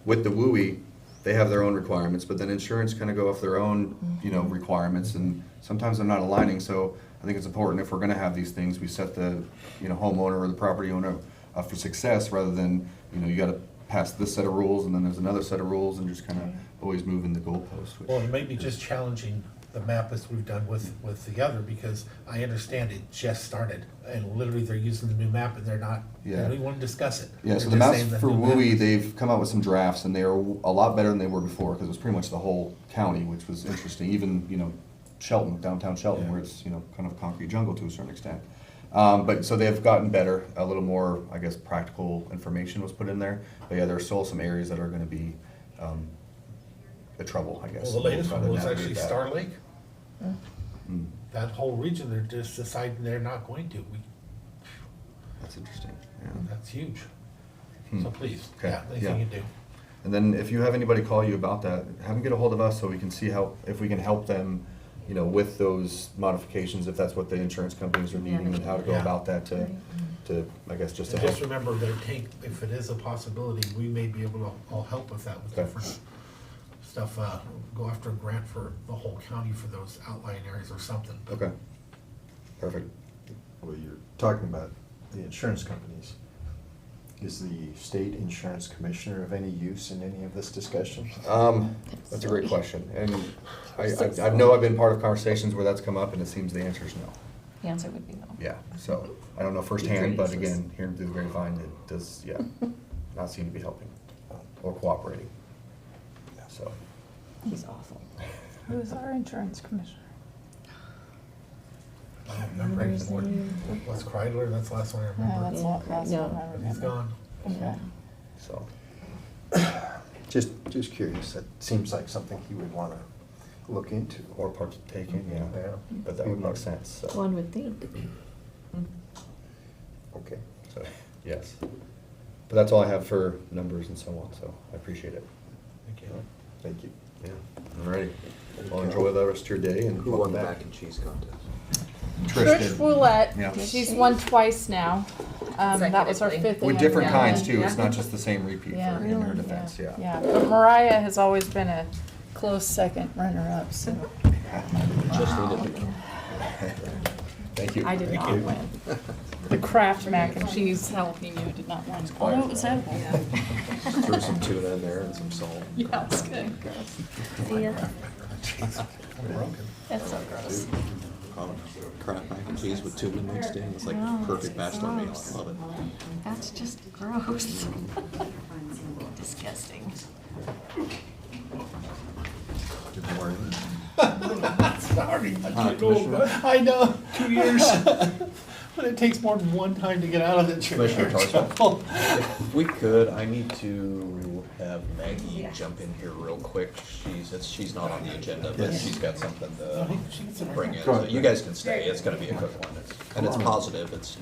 with the WUI, they have their own requirements, but then insurance kind of go off their own, requirements, and sometimes they're not aligning, so I think it's important, if we're gonna have these things, we set the, homeowner or the property owner up for success, rather than, you gotta pass this set of rules, and then there's another set of rules, and just kind of always moving the goalpost. Well, it may be just challenging the map as we've done with the other, because I understand it just started, and literally they're using the new map and they're not, they don't even want to discuss it. Yeah, so They're the just maps saying the for new map WUI, is- they've come out with some drafts, and they are a lot better than they were before, because it was pretty much the whole county, which was interesting, even, Shelton, downtown Shelton, Yeah. where it's, kind of a concrete jungle to a certain extent. But, so they've gotten better, a little more, I guess, practical information was put in there, but yeah, there are still some areas that are gonna be, a trouble, I guess. Well, the latest Try to one was navigate actually that. Star Lake. Mm, That whole region, they're just deciding they're not going to. That's interesting, yeah. That's huge. Hmm. So please, Okay, yeah, anything you do. And then if you have anybody call you about that, have them get a hold of us so we can see if we can help them, with those modifications, if that's what the insurance companies are needing, and how to go Yeah. about that I guess, just to And just help. remember that tank, if it is a possibility, we may be able to all help with that, with Okay. different stuff, go after a grant for the whole county for those outlying areas or something. Okay, perfect. Well, you're talking about the insurance companies. Is the state insurance commissioner of any use in any of this discussion? That's a great question, and I know I've been part of conversations where that's come up, and it seems the answer is no. The answer would be no. Yeah, so, I don't know firsthand, but again, hearing through the grapevine, it does, not seem to be helping or cooperating. So, He's awful. Who's our insurance commissioner? I don't remember anymore. What's Kreidler? That's the last one I Yeah, that's remember. the last Yeah. one I remember. He's gone. Okay. so, Just curious, that seems like something he would wanna look into. or partaking, yeah, Yeah. but that would make sense, so, One would think. Okay. so, yes. But that's all I have for numbers and so on, so I appreciate it. Thank you. Thank you. Yeah, alrighty. Well, enjoy the rest of your day, and Who won welcome the back. mac and cheese contest? Trish Foulette, Yeah. she's won twice now. That was her Consecutively. fifth. With different annual. kinds too, it's Yeah. not just the same repeat Yeah. in her defense, yeah. Yeah, but Mariah has always been a close second runner-up, so. Just needed to Thank you. I did Thank not you. win. The Kraft mac and cheese jalapeno did not win, although it was edible. Threw some tuna in there and some salt. Yeah, it's good. See ya. I'm broken. That's so gross. Kraft mac and cheese with tuna mixed in. It's like No, perfect it's bachelor meal. gross. I love it. That's just gross. Disgusting. Good morning. Sorry, Commissioner? I know, 2 years. But it takes more than one time to get out of the chair. Commissioner Tarswell? If we could, I need to have Maggie jump in here real quick. She's not on the agenda, but she's got something to bring in. So you guys can stay. It's gonna be a quick one. And it's positive. It's,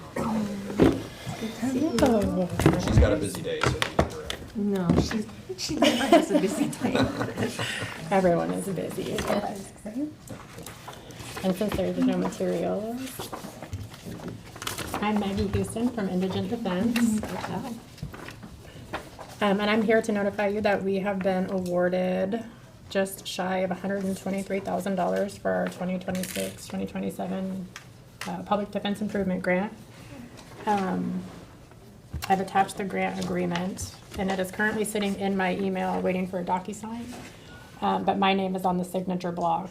she's got a busy day, so you need her. No, she never has a busy day. Everyone is busy. And since there's no materials, I'm Maggie Houston from Indigent Defense. And I'm here to notify you that we have been awarded just shy of $123,000 for our 2026-2027 Public Defense Improvement Grant. I've attached the grant agreement, and it is currently sitting in my email waiting for a DocuSign. But my name is on the signature block,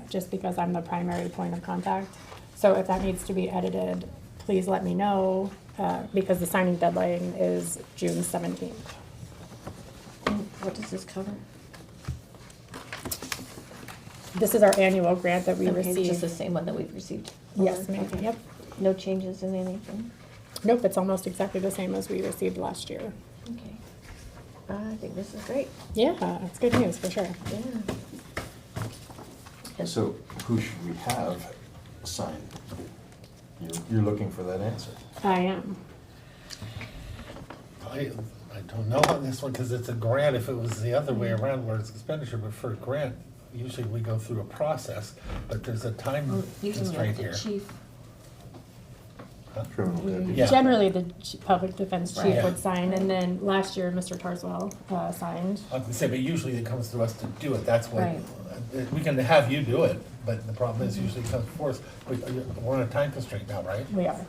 just because I'm the primary point of contact. So if that needs to be edited, please let me know, because the signing deadline is June 17th. What does this cover? This is our annual grant that we Okay, it's just the receive. same one that we've received. Yes, ma'am. Okay. Yep. No changes in anything? Nope, it's almost exactly the same as we received last year. Okay. I think this is great. Yeah, it's good news for sure. Yeah. So who should we have sign? You're looking for that answer. I am. I don't know on this one, because it's a grant. If it was the other way around where it's expenditure, but for a grant, usually we go through a process, but there's a time Usually constraint the here. chief. Huh? Criminal deputy. Yeah. Generally, the public defense chief Right. would sign, and then last year, Mr. Tarswell signed. I was gonna say, but usually it comes through us to do it, that's what, Right. we can have you do it, but the problem is usually it comes before us. We're on a time constraint now, right? We are.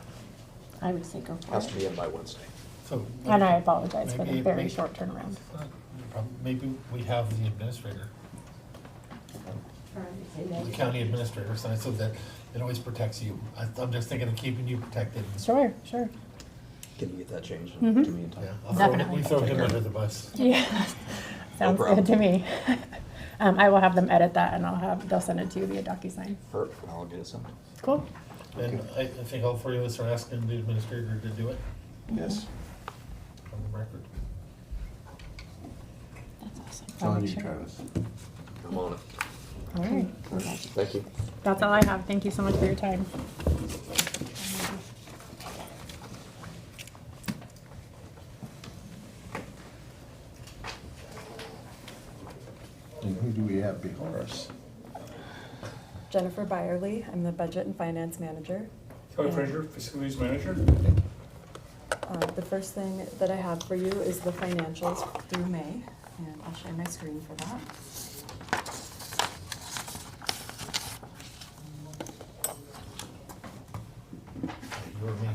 I would say go for Has it. to be in by Wednesday. So. And I apologize for the maybe- very maybe- short turnaround. Maybe we have the administrator, the county administrator sign, so that it always protects you. I'm just thinking of keeping you protected. Sure, sure. Can you get that changed Mhm. to me in time? Yeah, I'll throw him- Definitely. we throw him under the bus. Yeah, sounds problem. good to me. I will have them edit that, and they'll send it to you via DocuSign. Perfect, I'll get it sent. Cool. And I think all three of us are asking the administrator to do it Yes. on the record. That's awesome. It's on you, Travis. I'm on it. All right. Thank you. That's all I have. Thank you so much for your time. And who do we have before us? Jennifer Byerly, I'm the Budget and Finance Manager. Code Treasurer, Facilities Manager. The first thing that I have for you is the financials through May, and I'll share my screen for that. You or me?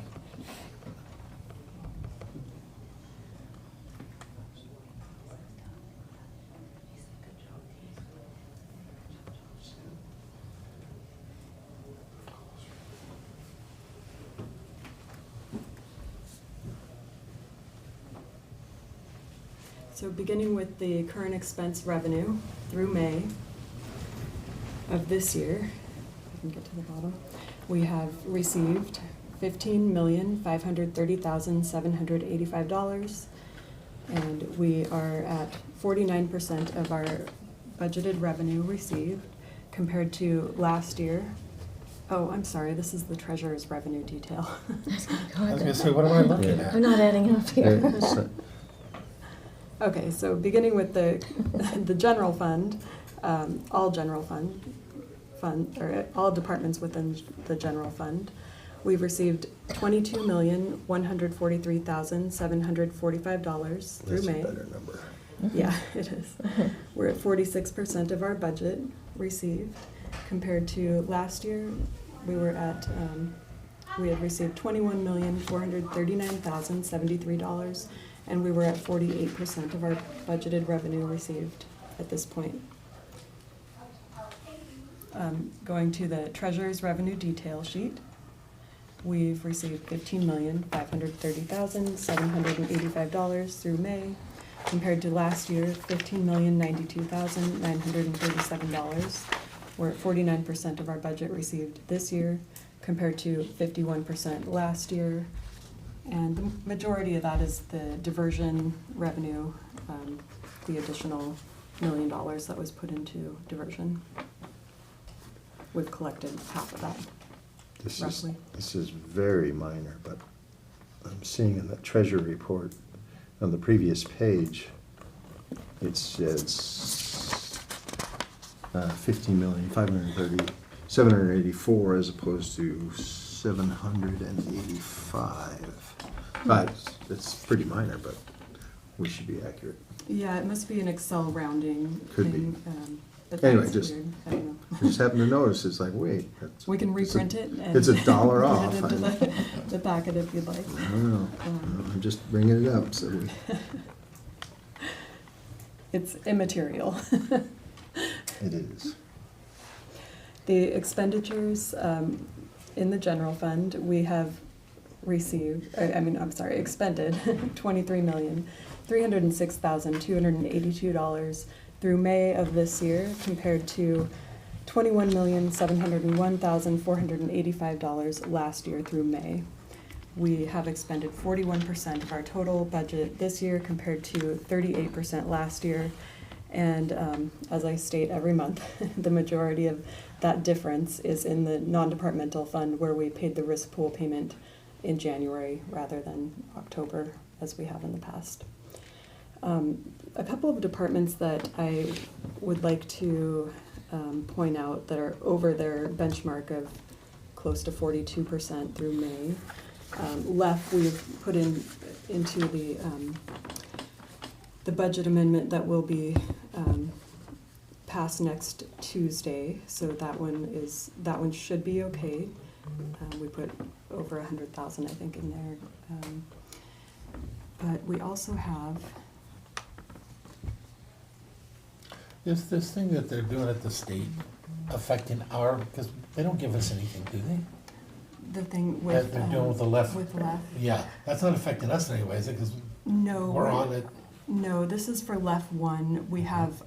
So beginning with the current expense revenue through May of this year, if I can get to the bottom, we have received $15,530,785, and we are at 49% of our budgeted revenue received compared to last year. Oh, I'm sorry, this is the treasurer's revenue detail. I was gonna say, what am I looking at? I'm not adding up here. Okay, so beginning with the general fund, all general or all departments within the general fund, we've received $22,143,745 through That's a May. better number. Yeah, it is. We're at 46% of our budget received, compared to last year, we were at, we had received $21,439,073, and we were at 48% of our budgeted revenue received at this point. Going to the treasurer's revenue detail sheet, we've received $15,530,785 through May, compared to last year, $15,092,937. We're at 49% of our budget received this year, compared to 51% last year. And the majority of that is the diversion revenue, the additional $1 million that was put into diversion. We've collected half of that, roughly. This is very minor, but I'm seeing in the treasury report on the previous page, it says 15,530,784 as opposed to 785. But it's pretty minor, but we should be accurate. Yeah, it must be an Excel rounding Could be. thing. But Anyway, that's just, weird. I don't know. I just happened to notice, it's like, wait. We can reprint it and It's $1 off. put it into the packet if you'd like. I don't know. I'm just bringing it up, so we. It's immaterial. It is. The expenditures in the general fund, we have received, expended $23,306,282 through May of this year, compared to $21,701,485 last year through May. We have expended 41% of our total budget this year, compared to 38% last year. And as I state every month, the majority of that difference is in the non-departmental fund, where we paid the risk pool payment in January rather than October, as we have in the past. A couple of departments that I would like to point out that are over their benchmark of close to 42% through May. LEF, we've put into the budget amendment that will be passed next Tuesday, so that one should be okay. We put over 100,000, I think, in there. But we also have. Is this thing that they're doing at the state affecting because they don't give us anything, do they? The thing with. That they're doing with the left. With LEF. Yeah, that's not affecting us in any way, is it? Because no, we're on it. No, this is for LEF 1. We have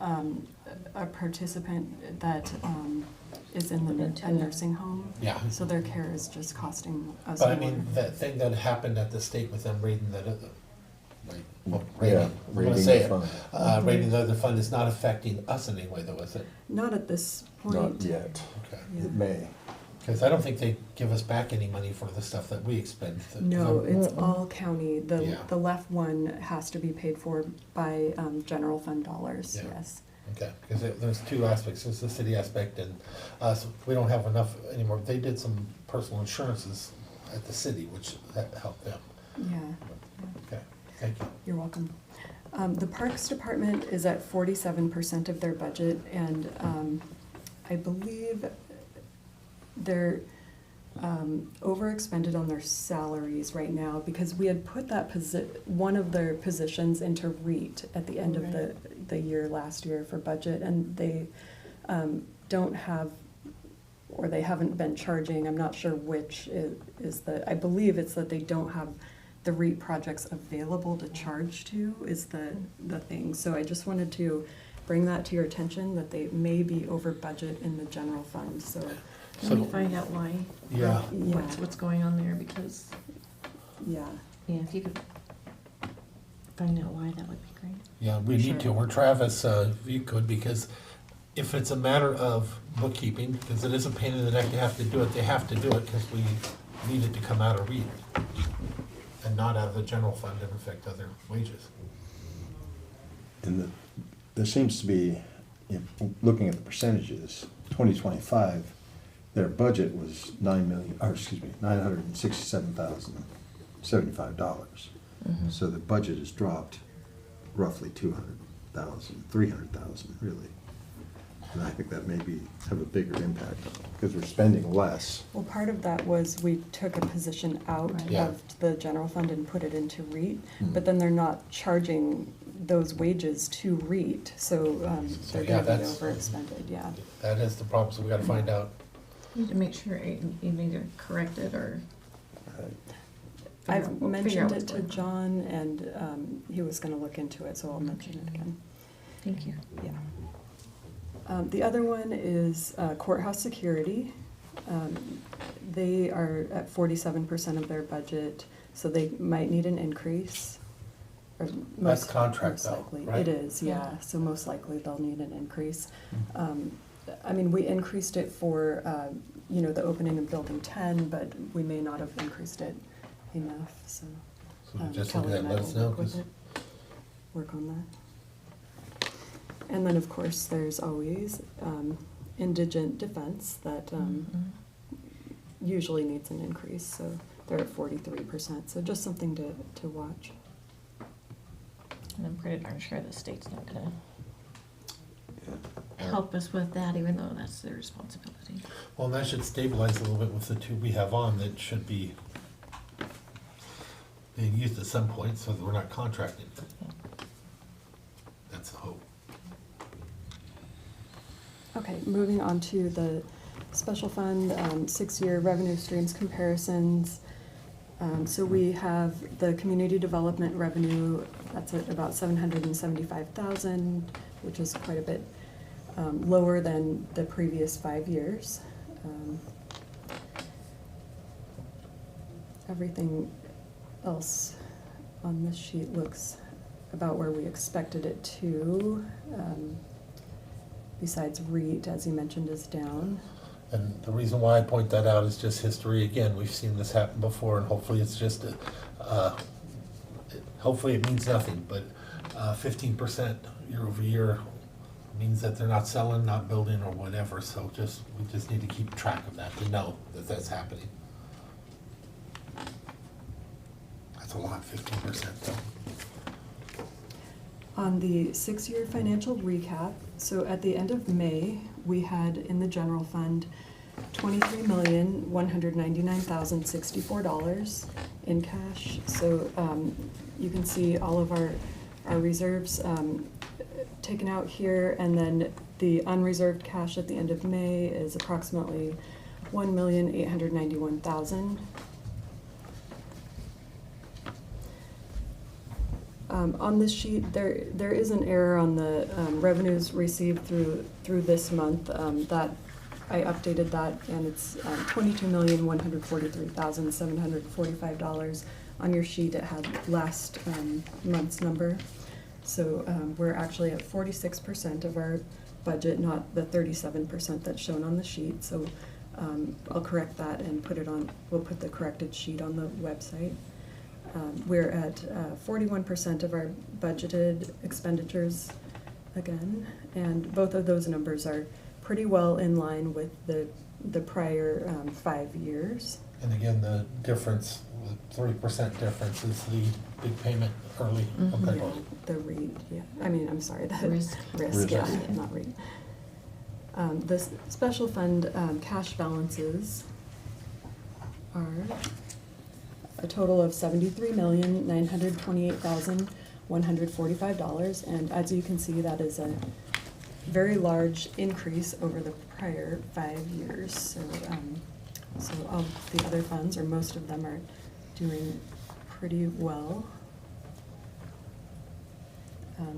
a participant that is in a nursing home. Yeah. So their care is just costing us But more. I mean, that thing that happened at the state with them raiding raiding raiding the other fund is not affecting us in any way, though, is it? Not at this point. Not yet. Okay. Yeah. It may. Because I don't think they give us back any money for the stuff that we expend. No, it's all county. The Yeah. the LEF 1 has to be paid for by general fund dollars, Yeah. yes. Okay, because there's two aspects, there's the city aspect and us, we don't have enough anymore. They did some personal insurances at the city, which that helped them. Yeah. Okay, thank you. You're welcome. The Parks Department is at 47% of their budget, and I believe they're overexpended on their salaries right now, because we had put that one of their positions into REIT at the end of the year last year for budget, and they don't have, or they haven't been charging, I'm not sure which is I believe it's that they don't have the REIT projects available to charge to is the thing. So I just wanted to bring that to your attention, that they may be over budget in the general fund, so. Can we find out why? Yeah. What's going on there, because. Yeah. Yeah, if you could find out why, that would be great. Yeah, we need to, or Travis, if you could, because if it's a matter of bookkeeping, because it is a pain in the neck to have to do it, they have to do it because we need it to come out of REIT and not out of the general fund and affect other wages. And there seems to be, looking at the percentages, 2025, their budget was $967,075. So the budget has dropped roughly 200,000, 300,000, really. And I think that maybe have a bigger impact because we're spending less. Well, part of that was we took a position out Yeah. of the general fund and put it into REIT, Mhm. but then they're not charging those wages to REIT, so they're yeah, gonna be that's- overexpended, yeah. That is the problem, so we gotta find out. Need to make sure you either correct it or. I've figure out mentioned what's it to going on. John, and he was gonna look into it, so I'll mention it again. Thank you. Yeah. The other one is courthouse security. They are at 47% of their budget, so they might need an increase. Or That's most- contract most though, likely. right? It is, yeah, so most likely they'll need an increase. I mean, we increased it for, the opening of building 10, but we may not have increased it enough, so. So just Kelly look at and that, I let us will know, work with 'cause- it. Work on that. And then, of course, there's always indigent defense that usually needs an increase, so they're at 43%, so just something to watch. And I'm pretty darn sure the state's not gonna help us with that, even though that's their responsibility. Well, and that should stabilize a little bit with the two we have on, that should be being used at some point, so that we're not contracted. That's the hope. Okay, moving on to the special fund, 6-year revenue streams comparisons. So we have the community development revenue, that's at about 775,000, which is quite a bit lower than the previous 5 years. Everything else on this sheet looks about where we expected it to. Besides REIT, as you mentioned, is down. And the reason why I point that out is just history. Again, we've seen this happen before, and hopefully it's just, hopefully it means nothing, but 15% year over year means that they're not selling, not building, or whatever, so we just need to keep track of that, to know that that's happening. That's a lot, 15% though. On the 6-year financial recap, so at the end of May, we had in the general fund $23,199,064 in cash. So you can see all of our reserves taken out here, and then the unreserved cash at the end of May is approximately $1,891,000. On this sheet, there is an error on the revenues received through this month. That I updated that, and it's $22,143,745. On your sheet, it had last month's number. So we're actually at 46% of our budget, not the 37% that's shown on the sheet. So I'll correct that and put it on. We'll put the corrected sheet on the website. We're at 41% of our budgeted expenditures again, and both of those numbers are pretty well in line with the prior 5 years. And again, the difference, the 3% difference is the big payment early. Okay. Yeah, the REIT, yeah. I mean, I'm sorry, the Risk. risk, yeah, not REIT. The special fund cash balances are a total of $73,928,145, and as you can see, that is a very large increase over the prior 5 years. So, so all the other funds, or most of them, are doing pretty well.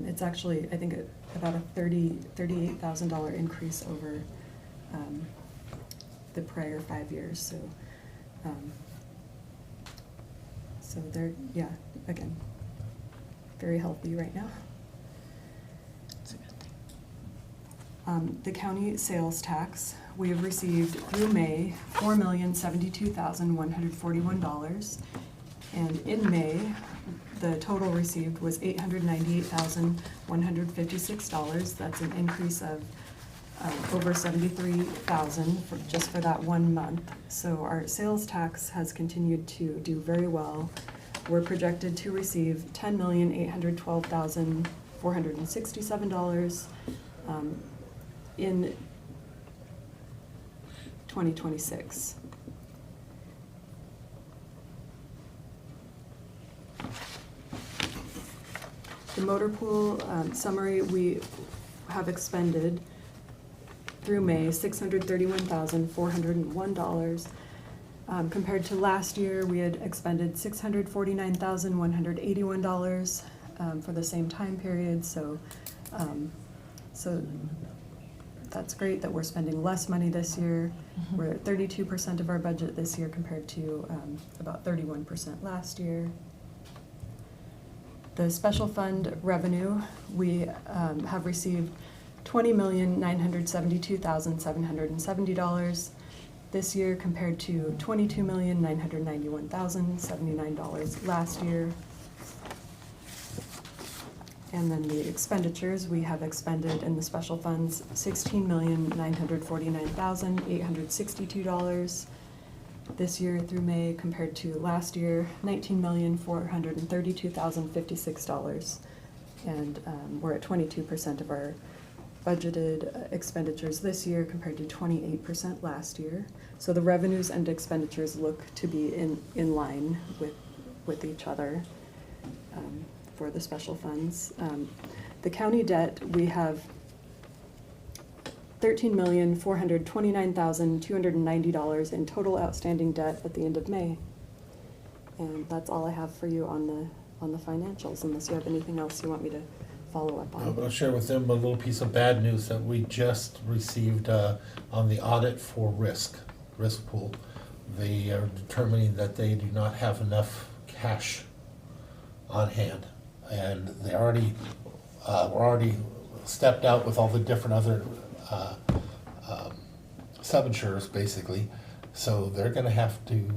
It's actually, I think, about a $38,000 increase over the prior 5 years. So. So they're, yeah, again, very healthy right now. That's a good thing. The county sales tax, we have received through May $4,072,141. And in May, the total received was $898,156. That's an increase of over $73,000 just for that 1 month. So our sales tax has continued to do very well. We're projected to receive $10,812,467. in 2026. The motor pool summary, we have expended through May $631,401. Compared to last year, we had expended $649,181 for the same time period. So that's great that we're spending less money this year. We're at 32% of our budget this year compared to about 31% last year. The special fund revenue, we have received $20,972,770 this year compared to $22,991,079 last year. And then the expenditures, we have expended in the special funds $16,949,862 this year through May compared to last year, $19,432,056. And we're at 22% of our budgeted expenditures this year compared to 28% last year. So the revenues and expenditures look to be in line with each other for the special funds. The county debt, we have $13,429,290 in total outstanding debt at the end of May. And that's all I have for you on the financials, unless you have anything else you want me to follow up on. I'll share with them a little piece of bad news that we just received on the audit for risk pool. They are determining that they do not have enough cash on hand, and they already were already stepped out with all the different other sub-insurers, basically. So they're going to have to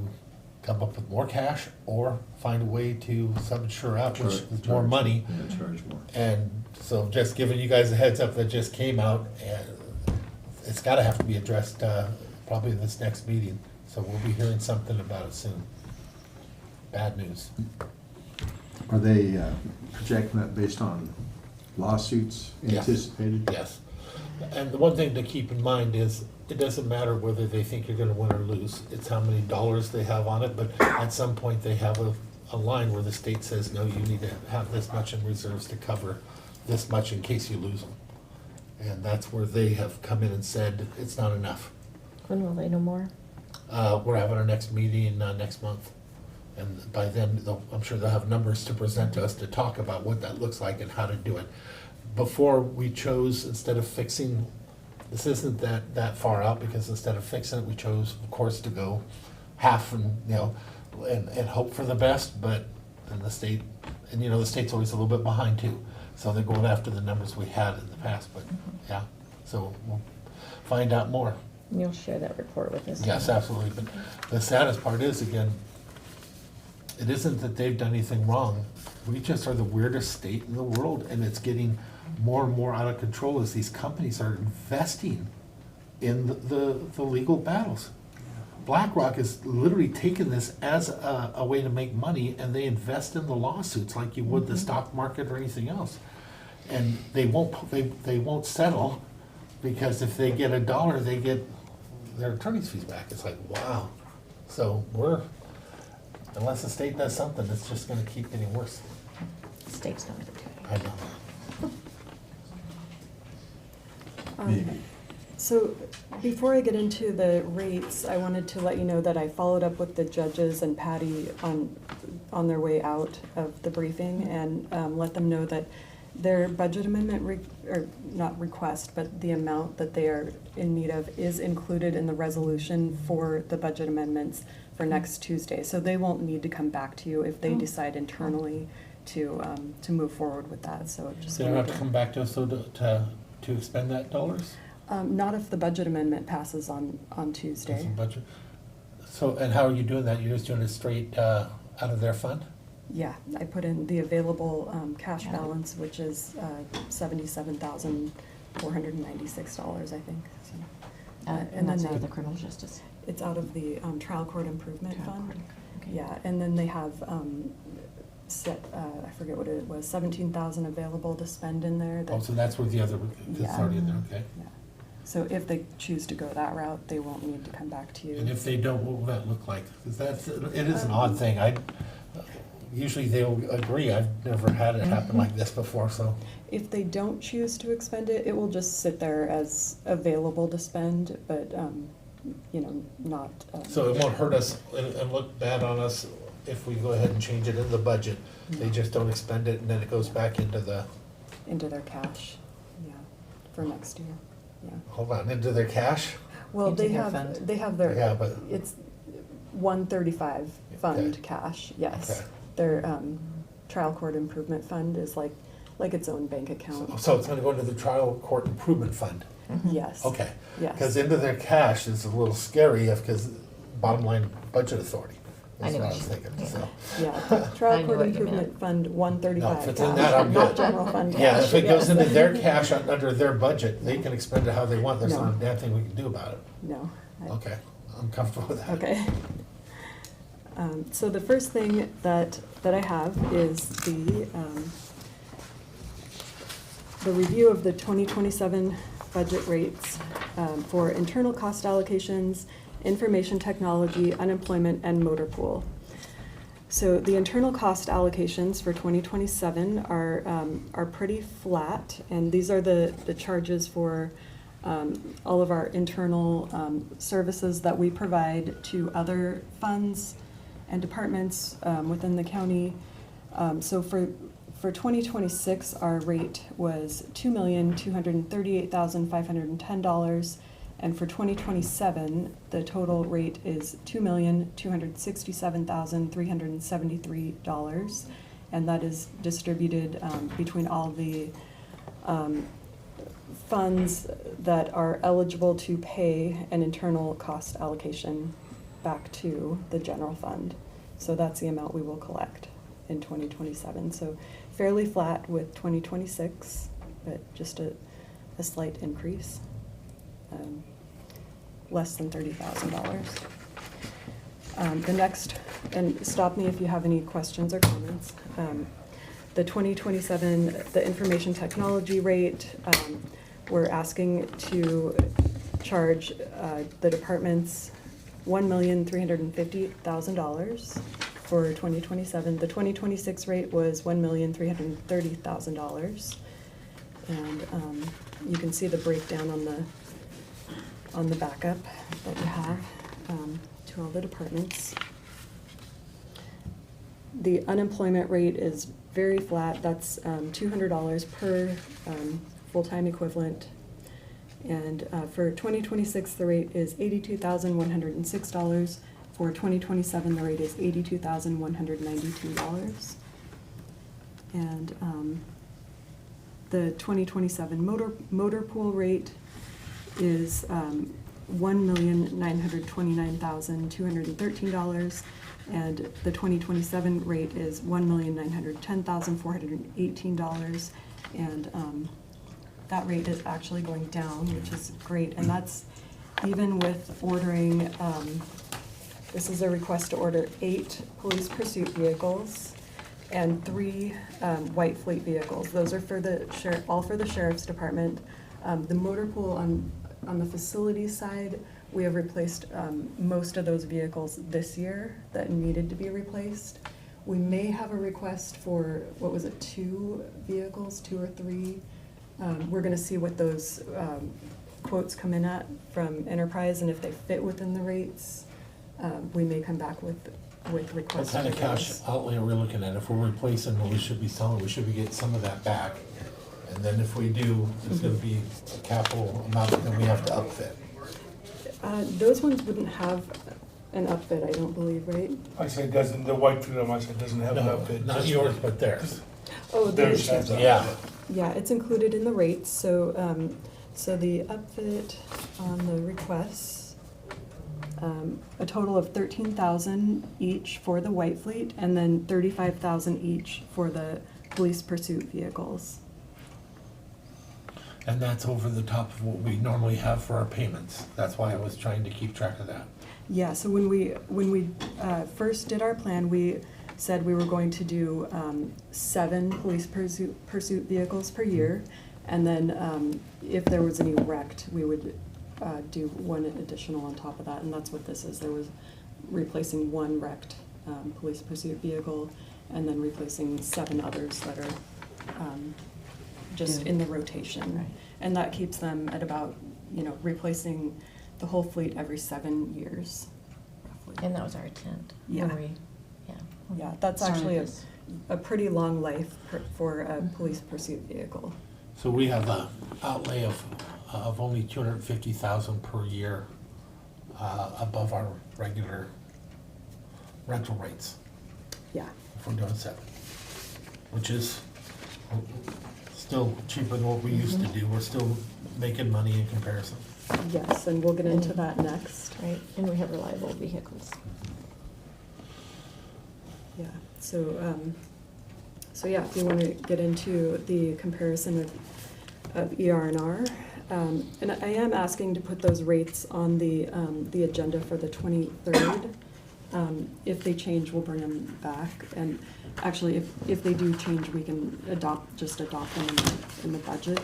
come up with more cash or find a way to sub-insure out, which is more money. Yeah, charge more. And so just giving you guys a heads up, that just came out, and it's got to have to be addressed probably in this next meeting. So we'll be hearing something about it soon. Bad news. Are they projecting that based on lawsuits anticipated? Yes. And the one thing to keep in mind is it doesn't matter whether they think you're going to win or lose. It's how many dollars they have on it. But at some point they have a line where the state says, no, you need to have this much in reserves to cover this much in case you lose them. And that's where they have come in and said it's not enough. When will they know more? We're having our next meeting next month. And by then, I'm sure they'll have numbers to present to us to talk about what that looks like and how to do it. Before we chose, instead of fixing, this isn't that far out, because instead of fixing it, we chose, of course, to go half and, and hope for the best, but then the state, and the state's always a little bit behind too. So they're going after the numbers we had in the past, but yeah, so we'll find out more. You'll share that report with us. Yes, absolutely. But the saddest part is, again, it isn't that they've done anything wrong. We just are the weirdest state in the world, and it's getting more and more out of control as these companies are investing in the legal battles. BlackRock is literally taking this as a way to make money, and they invest in the lawsuits like you would the stock market or anything else. And they won't settle, because if they get $1, they get their attorney's fees back. It's like, wow. So unless the state does something, it's just going to keep getting worse. The state's not going to do it. I know. So before I get into the rates, I wanted to let you know that I followed up with the judges and Patty on their way out of the briefing, and let them know that their budget amendment, or not request, but the amount that they are in need of is included in the resolution for the budget amendments for next Tuesday. So they won't need to come back to you if they decide internally to move forward with that. So just They don't have to come back to us to expend that dollars? not if the budget amendment passes on Tuesday. There's a budget. So, and how are you doing that? You're just doing it straight out of their fund? Yeah, I put in the available cash balance, which is $77,496, I think. So, and that's for the criminal justice? It's out of the trial court improvement fund. Okay. Yeah, and then they have set, I forget what it was, $17,000 available to spend in there. Oh, so that's where the other, it's already in there, okay. Yeah. So if they choose to go that route, they won't need to come back to you. And if they don't, what will that look like? Because it is an odd thing. Usually they'll agree. I've never had it happen like this before, so. If they don't choose to expend it, it will just sit there as available to spend, but, not. So it won't hurt us and look bad on us if we go ahead and change it in the budget. They just don't expend it and then it goes back into Into their cash, yeah, for next year, yeah. hold on, into their cash? Well, Into they their have, fund. they have their, Yeah, but- it's 135 fund Okay. cash, yes. Okay. Their trial court improvement fund is like its own bank account. So it's gonna go into the trial court improvement fund? Yes. Okay. Yes. Because into their cash is a little scary because bottom line budget authority. I That's know what I what was you- thinking, yeah. so. Yeah, I trial knew court what you improvement meant. fund 135 No, if it's in cash, that, I'm not good. general fund cash. Yeah, if it goes yes. into their cash under their budget, they can expend it how they want. There's No. not a damn thing we can do about it. No. Okay, I'm comfortable with that. Okay. So the first thing that I have is the review of the 2027 budget rates for internal cost allocations, information technology, unemployment, and motor pool. So the internal cost allocations for 2027 are pretty flat, and these are the charges for all of our internal services that we provide to other funds and departments within the county. So for 2026, our rate was $2,238,510, and for 2027, the total rate is $2,267,373, and that is distributed between all the funds that are eligible to pay an internal cost allocation back to the general fund. So that's the amount we will collect in 2027. So fairly flat with 2026, but just a slight increase, less than $30,000. The next, and stop me if you have any questions or comments. The 2027, the information technology rate, we're asking to charge the departments $1,350,000 for 2027. The 2026 rate was $1,330,000. And you can see the breakdown on the backup that you have to all the departments. The unemployment rate is very flat. That's $200 per full-time equivalent. And for 2026, the rate is $82,106. For 2027, the rate is $82,192. And the 2027 motor pool rate is $1,929,213. And the 2027 rate is $1,910,418. And that rate is actually going down, which is great. And that's even with ordering, this is a request to order 8 police pursuit vehicles and 3 white fleet vehicles. Those are for the all for the sheriff's department. The motor pool on the facility side, we have replaced most of those vehicles this year that needed to be replaced. We may have a request for, 2 vehicles, 2 or 3. We're gonna see what those quotes come in at from Enterprise, and if they fit within the rates, we may come back with requests. What kind of for cash those. outlay are we looking at? If we're replacing what we should be selling, we should be getting some of that back. And then if we do, it's gonna be a capital amount that we have to upfit. Those ones wouldn't have an upfit, I don't believe, right? I said doesn't, the white tree on my side doesn't have an No, outfit. not just yours, for- but theirs. Oh, Theirs has an Yeah. outfit. Yeah, it's included in the rates, so, so the upfit on the requests, a total of $13,000 each for the white fleet, and then $35,000 each for the police pursuit vehicles. And that's over the top of what we normally have for our payments. That's why I was trying to keep track of that. Yeah, so when we first did our plan, we said we were going to do 7 police pursuit vehicles per year. And then if there was any wrecked, we would do one additional on top of that, and that's what this is. There was replacing one wrecked police pursuit vehicle, and then replacing 7 others that are just in the rotation. Right. And that keeps them at about, replacing the whole fleet every 7 years, roughly. And that was our intent. Yeah. when we- Yeah. Yeah, that's Started actually this. a pretty long life for a police pursuit vehicle. So we have a outlay of only 250,000 per year above our regular rental rates. Yeah. If we're doing 7, which is still cheaper than what we used to do. We're still making money in comparison. Yes, and we'll get into that next. Right, and we have reliable vehicles. Yeah, so yeah, if you want to get into the comparison of ER&R, and I am asking to put those rates on the agenda for the 23rd. If they change, we'll bring them back, and actually, if they do change, we can just adopt them in the budget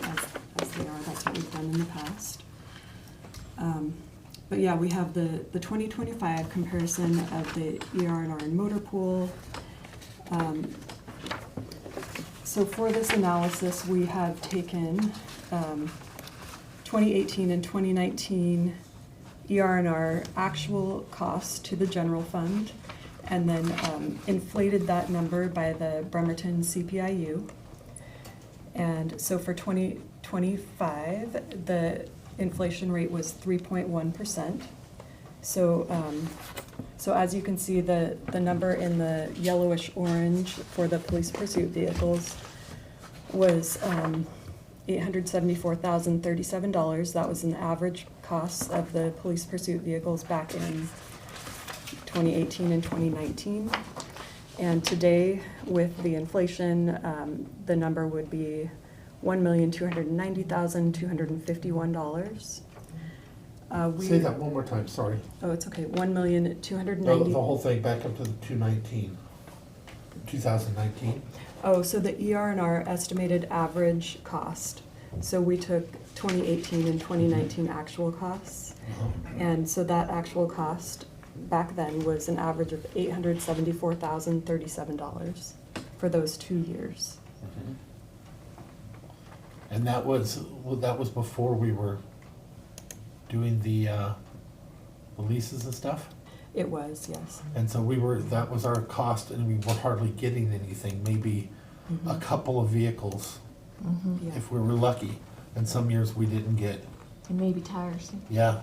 as they are. That's what we've done in the past. But yeah, we have the 2025 comparison of the ER&R and motor pool. So for this analysis, we have taken 2018 and 2019 ER&R actual costs to the general fund, and then inflated that number by the Bremerton CPIU. And so for 2025, the inflation rate was 3.1%. So as you can see, the number in the yellowish orange for the police pursuit vehicles was $874,037. That was an average cost of the police pursuit vehicles back in 2018 and 2019. And today, with the inflation, the number would be $1,290,251. Say that one more time, sorry. Oh, it's okay. 1,290,000. The whole thing back up to the 2019. Oh, so the ER&R estimated average cost. So we took 2018 and 2019 actual costs, and so that actual cost back then was an average of $874,037 for those 2 years. And that was before we were doing the leases and stuff? It was, yes. And so that was our cost, and we were hardly getting anything, maybe a couple of vehicles, Yeah. if we were lucky. And some years we didn't get, And maybe tires. yeah.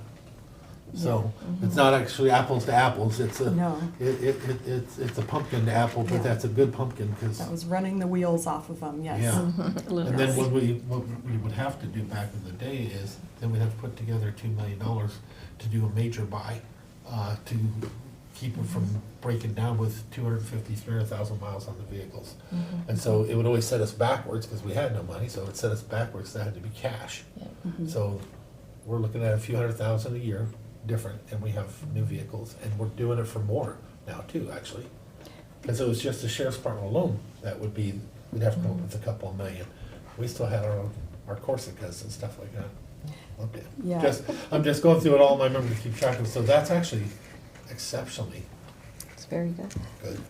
So it's not actually apples to apples, it's a, No. it's a pumpkin to apple, but Yeah. that's a good pumpkin, because. That was running the wheels off of them, yes. Yeah. And then what we would have to do back in the day is, then we'd have to put together $2 million to do a major buy, to keep it from breaking down with 250, 300,000 miles on the vehicles. And so it would always set us backwards, because we had no money, so it set us backwards, that had to be cash. So we're looking at a few $100,000 a year different, and we have new vehicles, and we're doing it for more now too, actually. Because it was just the sheriff's department alone, we'd have to come up with a couple of million. We still had our Corsicas and stuff like that. Okay. Yeah. I'm just going through it all in my memory to keep track of, so that's actually exceptionally It's very good. good.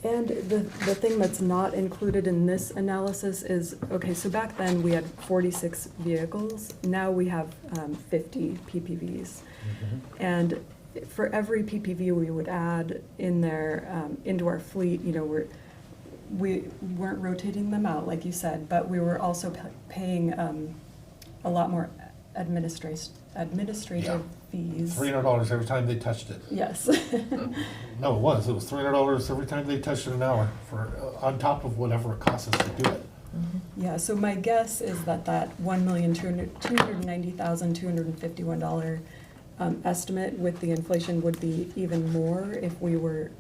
And the thing that's not included in this analysis is, okay, so back then we had 46 vehicles, now we have 50 PPVs. And for every PPV we would add in there, into our fleet, we weren't rotating them out, like you said, but we were also paying a lot more administrative fees. $300 every time they touched it. Yes. No, it was $300 every time they touched it an hour, for on top of whatever it costs us to do it. Yeah, so my guess is that $1,290,251 estimate with the inflation would be even more if we were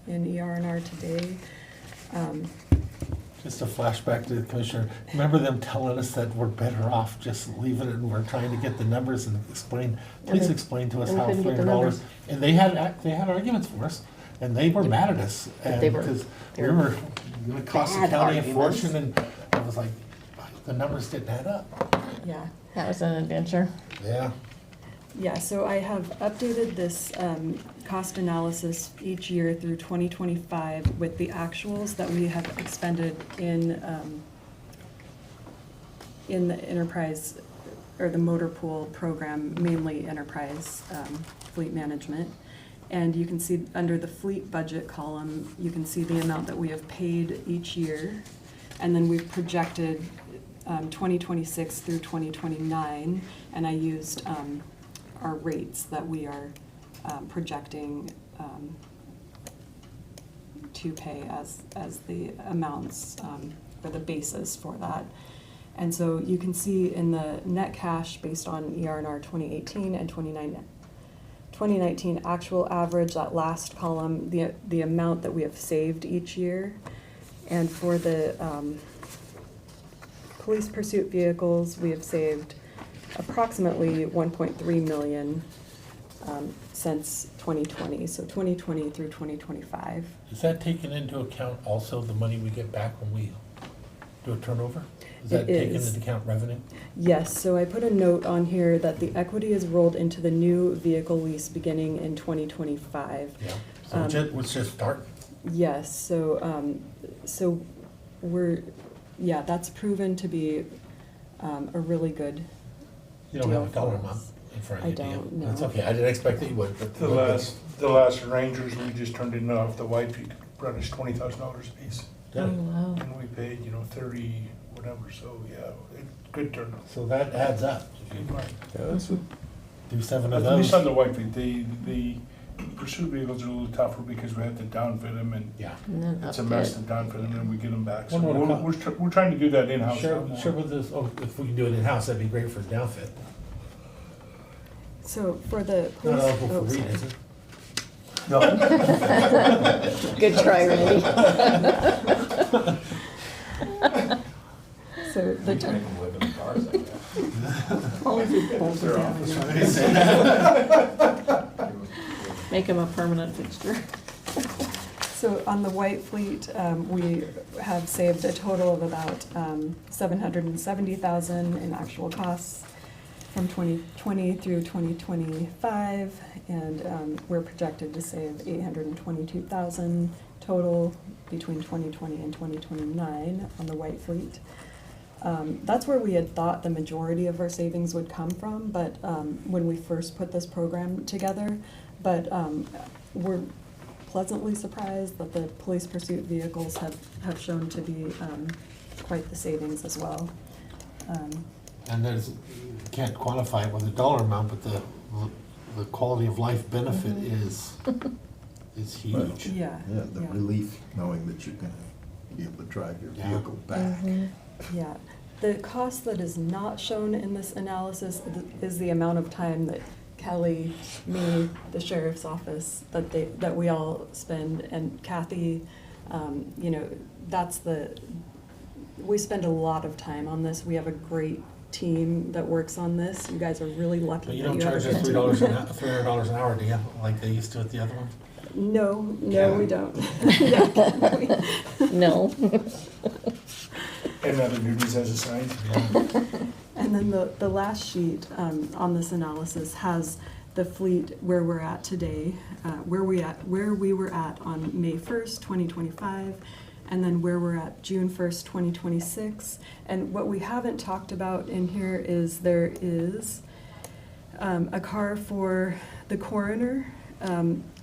in ER&R today. Just a flashback to the commissioner. Remember them telling us that we're better off just leaving it, and we're trying to get the numbers and explain to us and we how couldn't get the $300. numbers. And they had arguments for us, and they were mad at us. But they were- Because they we were were, it cost the bad county a arguments. fortune, and I was like, The numbers didn't add up. Yeah. That was an adventure. Yeah. Yeah, so I have updated this cost analysis each year through 2025 with the actuals that we have expended in the enterprise, or the motor pool program, mainly enterprise fleet management. And you can see under the fleet budget column, you can see the amount that we have paid each year. And then we've projected 2026 through 2029, and I used our rates that we are projecting to pay as the amounts, or the basis for that. And so you can see in the net cash based on ER&R 2018 and 2019 actual average, that last column, the amount that we have saved each year. And for the police pursuit vehicles, we have saved approximately 1.3 million since 2020, so 2020 through 2025. Is that taken into account also the money we get back when we do a turnover? Is that taken into account revenue? Yes, so I put a note on here that the equity is rolled into the new vehicle lease beginning in 2025. Yeah, so let's just start. Yes, so that's proven to be a really good You don't deal have a dollar for amount us. in front I of you, do you? don't know. That's okay, I didn't expect that you would, but. The last Rangers we just turned in off the white peak brought us $20,000 a piece. Yeah. Oh, wow. And we paid, 30 whatever, so yeah, good turnout. So that adds up. Do 7 of At those. least on the white peak, the pursuit vehicles are a little tougher because we have to downfit them, and Yeah. And then it's a upfit. mess to downfit them, and we get them back. So Well, no, we're trying to do that in-house. Sure, now. sure with this, if we can do it in-house, that'd be great for the downfit. So for the Not police, eligible for oh, read, sorry. is it? No. Good try, Randy. So the Make them live in the cars, I guess. only if you bolt it down. Make him a permanent fixture. So on the white fleet, we have saved a total of about $770,000 in actual costs from 2020 through 2025, and we're projected to save $822,000 total between 2020 and 2029 on the white fleet. That's where we had thought the majority of our savings would come from, but when we first put this program together, but we're pleasantly surprised that the police pursuit vehicles have shown to be quite the savings as well. And there's, you can't quantify it with a dollar amount, but the quality of life benefit is huge. Yeah. Yeah, the relief knowing that you're gonna be able to drive your vehicle back. Yeah, the cost that is not shown in this analysis is the amount of time that Kelly, me, the sheriff's office, that we all spend, and Kathy, we spend a lot of time on this. We have a great team that works on this. You guys are really lucky. But you that don't have charge a us good $300 an hour, do you, like they used to at the other one? No, we don't. No. And other duties as assigned. And then the last sheet on this analysis has the fleet where we're at today, where we were at on May 1st, 2025, and then where we're at June 1st, 2026. And what we haven't talked about in here is there is a car for the coroner.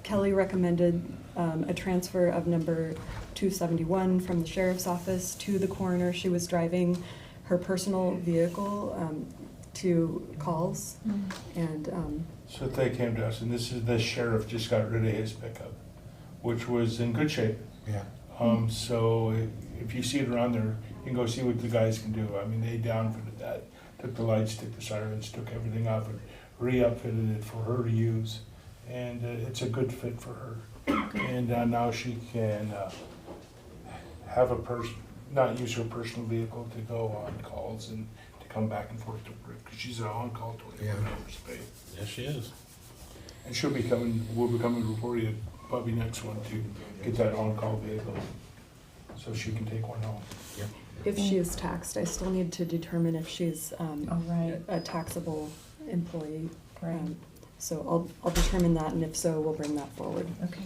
Kelly recommended a transfer of number 271 from the sheriff's office to the coroner. She was driving her personal vehicle to calls, and So they came to us, and the sheriff just got rid of his pickup, which was in good shape. Yeah. So if you see it around there, you can go see what the guys can do. I mean, they downfitted that, took the lights, took the sirens, took everything off, and re-upfitted it for her to use. And it's a good fit for her. And now she can have not use her personal vehicle to go on calls and to come back and forth to work, because she's on call 24 hours a day. Yes, she is. And we'll be coming before you, probably next one, to get that on-call vehicle. so she can take one home. If she is taxed, I still need to determine if she's right. a taxable employee. Right. So I'll determine that, and if so, we'll bring that forward. Okay.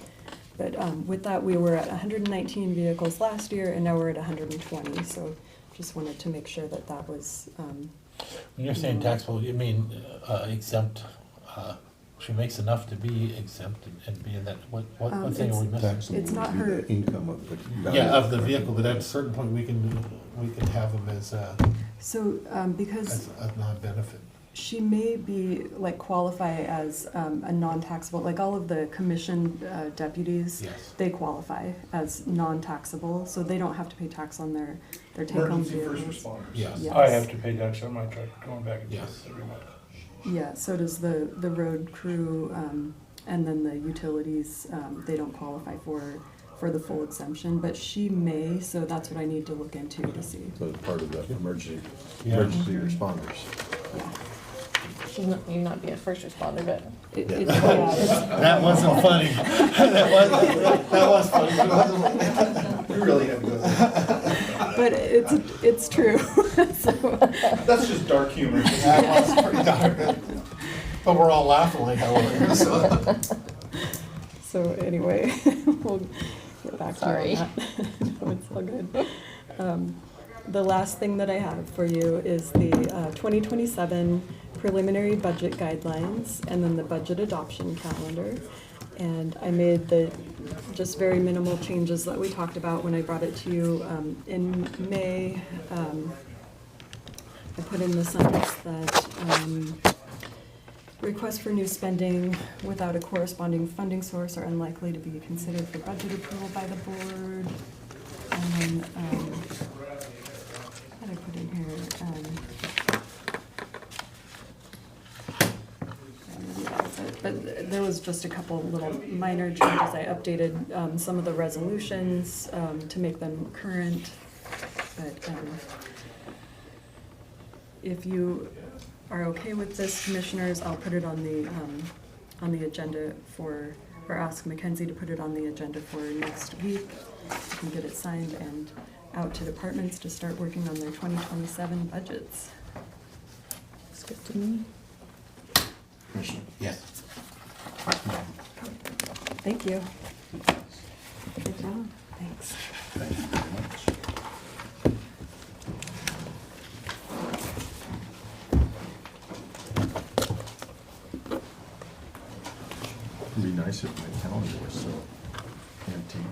But with that, we were at 119 vehicles last year, and now we're at 120. So just wanted to make sure that that was. When you're saying taxable, you mean exempt, she makes enough to be exempt and be in that, what thing are we missing? It's not her income of the Yeah, of the vehicle, but at a certain point, we can have them as So because a non-benefit. she may be like qualify as a non-taxable, like all of the commissioned deputies, Yes. they qualify as non-taxable, so they don't have to pay tax on their take-home Emergency vehicles. first responders. Yes. Yes. I have to pay tax on my truck going back and Yes. forth every month. Yeah, so does the road crew, and then the utilities, they don't qualify for the full exemption, but she may, so that's what I need to look into to see. So it's part of the emergency Yeah. responders. You'd not be a first responder, but. That wasn't funny. That was funny. We really have to go. But it's true. So, That's just dark humor. That was pretty dark. But we're all laughing like hell over here, so. so anyway, we'll get back Sorry. to you on that. No, it's all good. The last thing that I have for you is the 2027 preliminary budget guidelines and then the budget adoption calendar. And I made the just very minimal changes that we talked about when I brought it to you in May. I put in the sentence that requests for new spending without a corresponding funding source are unlikely to be considered for budget approval by the board. And then, what did I put in here? But there was just a couple little minor changes. I updated some of the resolutions to make them current. But if you are okay with this, commissioners, I'll put it on the agenda for, or ask Mackenzie to put it on the agenda for next week. You can get it signed and out to departments to start working on their 2027 budgets. It's good to me. Commissioner. Yes. Thank you. Good job. Thanks. Thank you very much. It'd be nice if my calendar was so empty.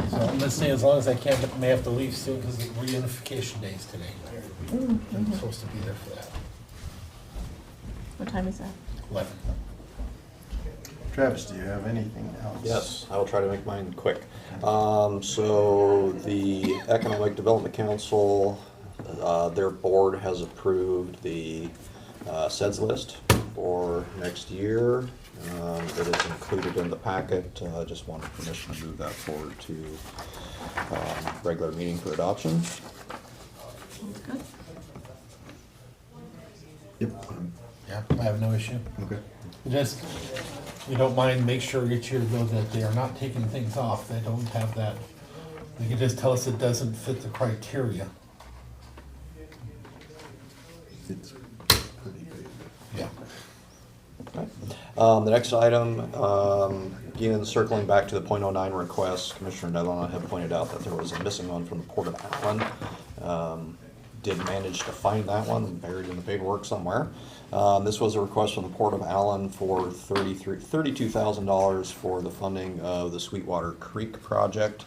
So I'm gonna say as long as I can, but may have to leave soon because the reunification day is today. I'm supposed to be there for that. What time is that? 11. Travis, do you have anything else? Yes, I will try to make mine quick. So the Economic Development Council, their board has approved the SEDS list for next year. It is included in the packet. Just wanted permission to move that forward to regular meeting for adoption. Sounds good. Yep. Yeah, I have no issue. Okay. Just, if you don't mind, make sure each year though that they are not taking things off. They don't have that. They can just tell us it doesn't fit the criteria. It's pretty big. Yeah. Okay. The next item, again, circling back to the .09 request, Commissioner Nedlund had pointed out that there was a missing one from the Port of Allen. Did manage to find that one buried in the paperwork somewhere. This was a request from the Port of Allen for $32,000 for the funding of the Sweetwater Creek project.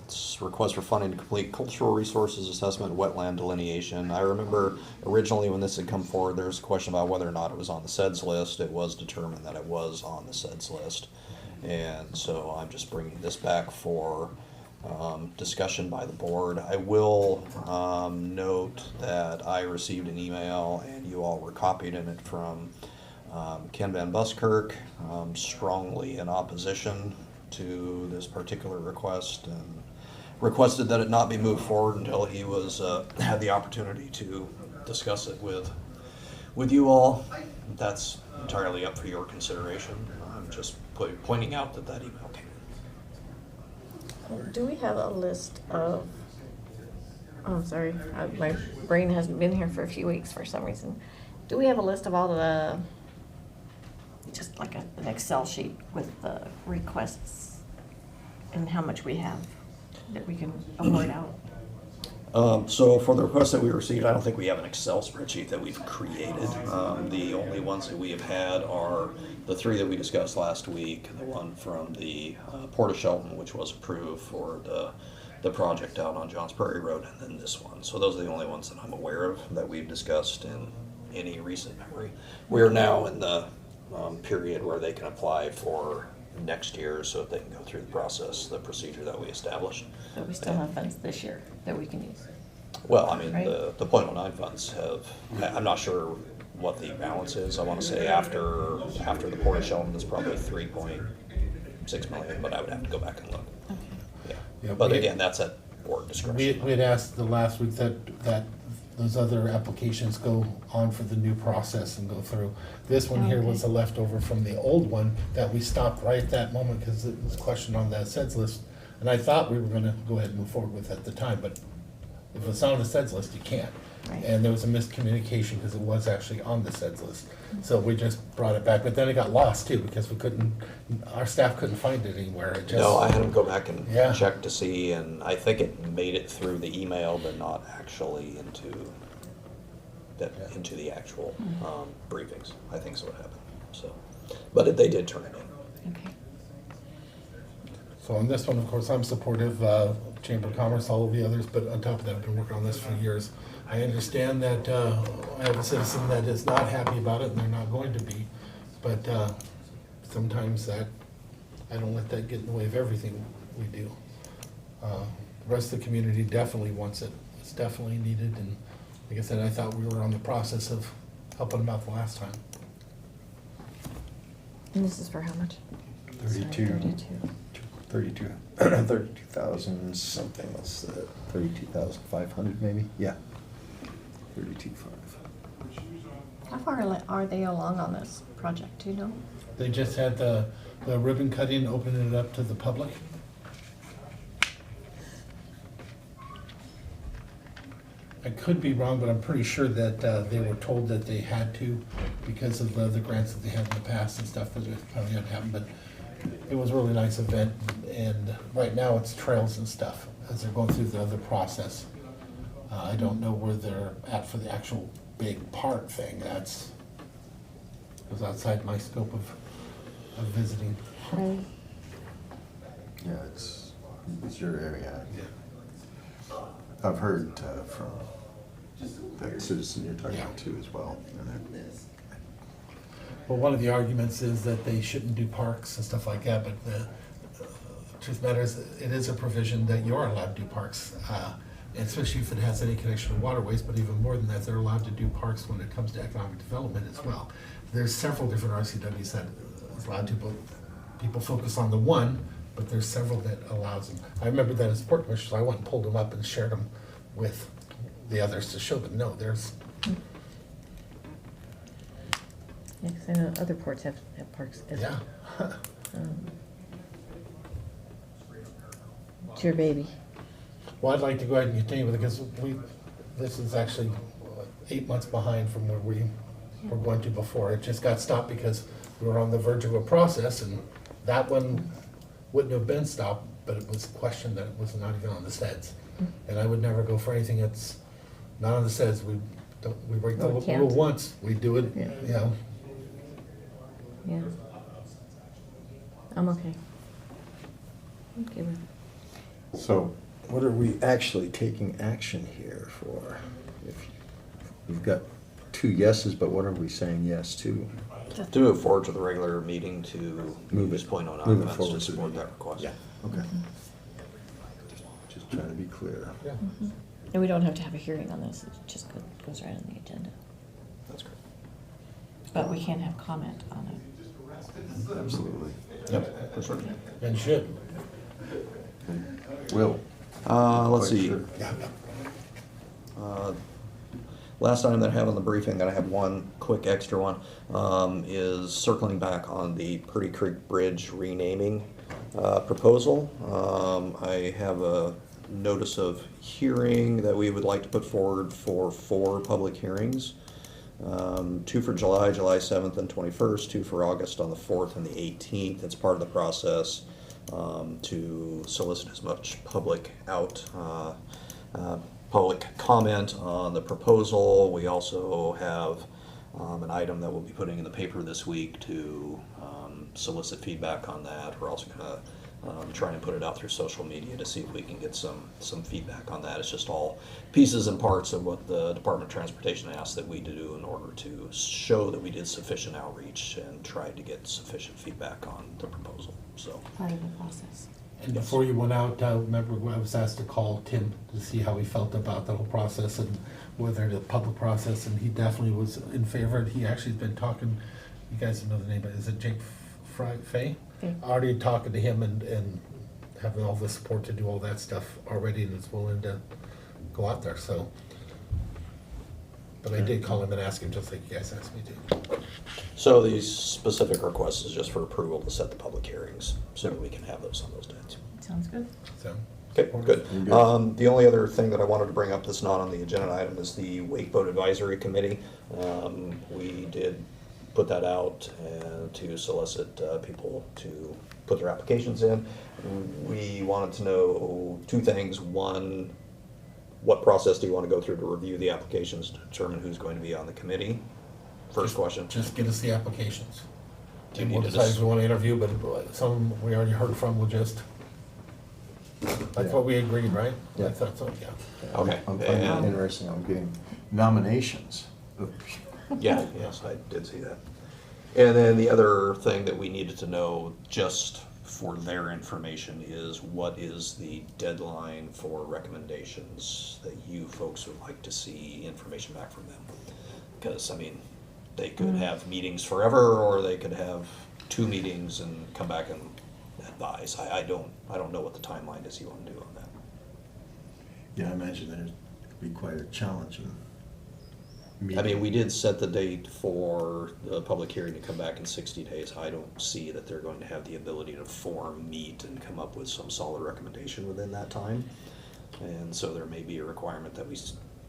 It's a request for funding to complete cultural resources assessment, wetland delineation. I remember originally when this had come forward, there was a question about whether or not it was on the SEDS list. It was determined that it was on the SEDS list. And so I'm just bringing this back for discussion by the board. I will note that I received an email and you all were copied in it from Ken Van Buskirk, strongly in opposition to this particular request and requested that it not be moved forward until he was had the opportunity to discuss it with you all. That's entirely up for your consideration. I'm just pointing out that email came in. Do we have a list of, oh, I'm sorry, my brain hasn't been here for a few weeks for some reason. Do we have a list of all the, just like an Excel sheet with the requests and how much we have that we can award out? So for the requests that we received, I don't think we have an Excel spreadsheet that we've created. The only ones that we have had are the 3 that we discussed last week, the one from the Port of Shelton, which was approved for the project out on Johns Prairie Road, and then this one. So those are the only ones that I'm aware of that we've discussed in any recent memory. We are now in the period where they can apply for next year so that they can go through the process, the procedure that we established. But we still have funds this year that we can use. Well, I mean, Right. the .09 funds have, I'm not sure what the balance is. I want to say after the Port of Shelton is probably 3.6 million, but I would have to go back and look. Yeah, But we- again, that's at board discretion. We had asked the last week that those other applications go on for the new process and go through. This one here was a leftover from the old one that we stopped right at that moment because it was questioned on the SEDS list. And I thought we were gonna go ahead and move forward with at the time, but if it's on the SEDS list, you can't. Right. And there was a miscommunication because it was actually on the SEDS list. So we just brought it back, but then it got lost too because we couldn't, our staff couldn't find it anywhere. It just. No, I had to go back and Yeah. check to see, and I think it made it through the email, but not actually into the actual briefings. I think is what happened. So, but they did turn it in. Okay. So on this one, of course, I'm supportive, Chamber of Commerce, all of the others, but on top of that, I've been working on this for years. I understand that I have a citizen that is not happy about it, and they're not going to be, but sometimes I don't let that get in the way of everything we do. The rest of the community definitely wants it. It's definitely needed, and like I said, I thought we were on the process of helping them out the last time. And this is for how much? 32,000 something, what's that, 32,500 maybe? Yeah. 32,500. How far are they along on this project, do you know? They just had the ribbon cutting, opening it up to the public. I could be wrong, but I'm pretty sure that they were told that they had to because of the grants that they had in the past and stuff that probably hadn't happened, but it was a really nice event, and right now it's trails and stuff as they're going through the other process. I don't know where they're at for the actual big park thing. That was outside my scope of visiting. Right. Yeah, it's your area. I've heard from that citizen you're talking to as well. Well, one of the arguments is that they shouldn't do parks and stuff like that, but the truth matter is, it is a provision that you are allowed to do parks, especially if it has any connection to waterways, but even more than that, they're allowed to do parks when it comes to economic development as well. There's several different RCWs that is allowed to, but people focus on the one, but there's several that allows them. I remember that as port commissioner, I went and pulled them up and shared them with the others to show them, no, there's. Yeah, 'cause I know other ports have parks as well. Yeah. It's your baby. Well, I'd like to go ahead and continue with it because this is actually 8 months behind from where we were going to before. It just got stopped because we were on the verge of a process, and that one wouldn't have been stopped, but it was questioned that it was not even on the SEDS. And I would never go for anything that's not on the SEDS. We break the rule once, we do it, you know. Yeah. I'm okay. Okay with it. So what are we actually taking action here for? If we've got 2 yeses, but what are we saying yes to? To move forward to the regular meeting to move this .09 Move it funds forward to support that request. Yeah, okay. Just trying to be clear. Yeah. And we don't have to have a hearing on this, it just goes right on the agenda. That's correct. But we can have comment on it. Absolutely. Yep, for sure. And should. Will. Let's Quite see. sure. Last item that I have on the briefing, and I have one quick extra one, is circling back on the Purdy Creek Bridge renaming. Proposal, I have a notice of hearing that we would like to put forward for 4 public hearings. 2 for July, July 7th and 21st, 2 for August on the 4th and the 18th. It's part of the process to solicit as much public public comment on the proposal. We also have an item that we'll be putting in the paper this week to solicit feedback on that. We're also going to try and put it out through social media to see if we can get some feedback on that. It's just all pieces and parts of what the Department of Transportation asked that we do in order to show that we did sufficient outreach and tried to get sufficient feedback on the proposal. So Part of the process. And before you went out, remember I was asked to call Tim to see how he felt about the whole process and whether the public process, and he definitely was in favor. He actually has been talking, you guys know the name, but is it Jake Fay? Already talking to him and having all the support to do all that stuff already, and is willing to go out there, so. But I did call him and ask him, just like you guys asked me to. So these specific requests is just for approval to set the public hearings, so we can have those on those dates. Sounds good. So. Okay, good. The only other thing that I wanted to bring up that's not on the agenda item is the Wake Boat Advisory Committee. We did put that out to solicit people to put their applications in. We wanted to know 2 things. One, what process do you want to go through to review the applications to determine who's going to be on the committee? First question. Just get us the applications. Do you And we'll need to decide if we want to interview, but some we already heard from, we'll just, that's what we agreed, right? Yeah. I thought so, yeah. Okay. I'm finding it interesting, I'm getting nominations. Yeah, yes, I did see that. And then the other thing that we needed to know, just for their information, is what is the deadline for recommendations that you folks would like to see information back from them? Because, I mean, they could have meetings forever, or they could have 2 meetings and come back and advise. I don't know what the timeline is you want to do on that. Yeah, I imagine that it'd be quite a challenging meeting. I mean, we did set the date for the public hearing to come back in 60 days. I don't see that they're going to have the ability to meet and come up with some solid recommendation within that time. And so there may be a requirement that we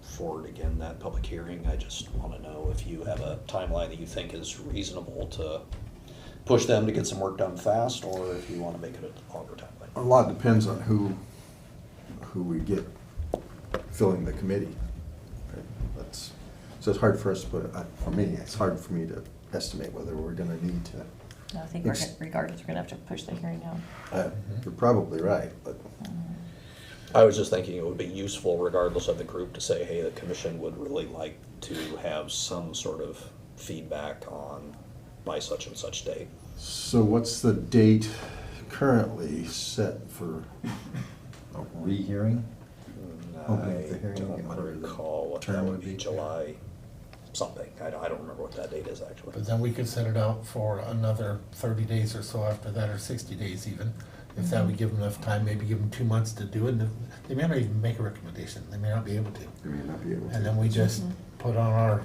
forward again that public hearing. I just want to know if you have a timeline that you think is reasonable to push them to get some work done fast, or if you want to make it a longer timeline. A lot depends on who we get filling the committee. So it's hard for us to put, for me, it's hard for me to estimate whether we're gonna need to. No, I think regardless, we're gonna have to push the hearing out. You're probably right, but. I was just thinking it would be useful, regardless of the group, to say, hey, the commission would really like to have some sort of feedback on by such and such date. So what's the date currently set for a rehearing? Opening the hearing, I don't recall what that would be, July something. I don't remember what that date is actually. But then we could set it out for another 30 days or so after that, or 60 days even. If that would give them enough time, maybe give them 2 months to do it. They may not even make a recommendation. They may not be able to. They may not be able to. And then we just put on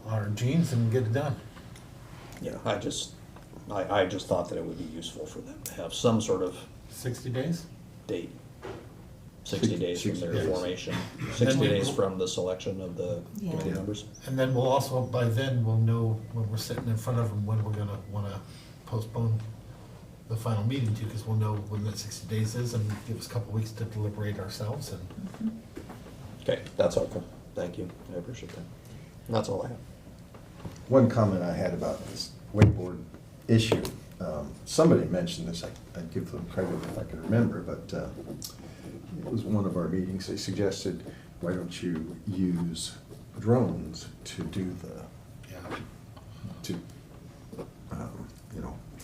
our jeans and get it done. Yeah, I just thought that it would be usable for them to have some sort of 60 days date. 60 days from their 60 days. formation, 60 days from the selection of the committee Yeah. members. And then we'll also, by then, we'll know when we're sitting in front of them, when we're gonna wanna postpone the final meeting to, because we'll know when that 60 days is, and give us a couple weeks to deliberate ourselves, and Okay, that's helpful. Thank you. I appreciate that. And that's all I have. One comment I had about this wakeboard issue, somebody mentioned this, I'd give them credit if I could remember, but it was one of our meetings, they suggested, why don't you use drones to do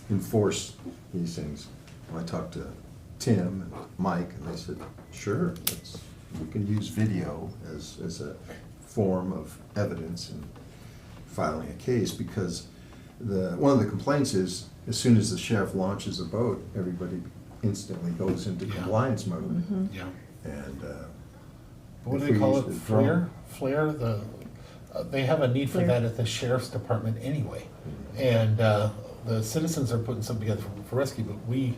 enforce these things. When I talked to Tim and Mike, and they said, sure, we can use video as a form of evidence in filing a case, because one of the complaints is, as soon as the sheriff launches a boat, everybody instantly goes into compliance mode. yeah. And What do if they we call use it, the flare? drone- They have a need for Flare. that at the sheriff's department anyway. And the citizens are putting something together for rescue, but we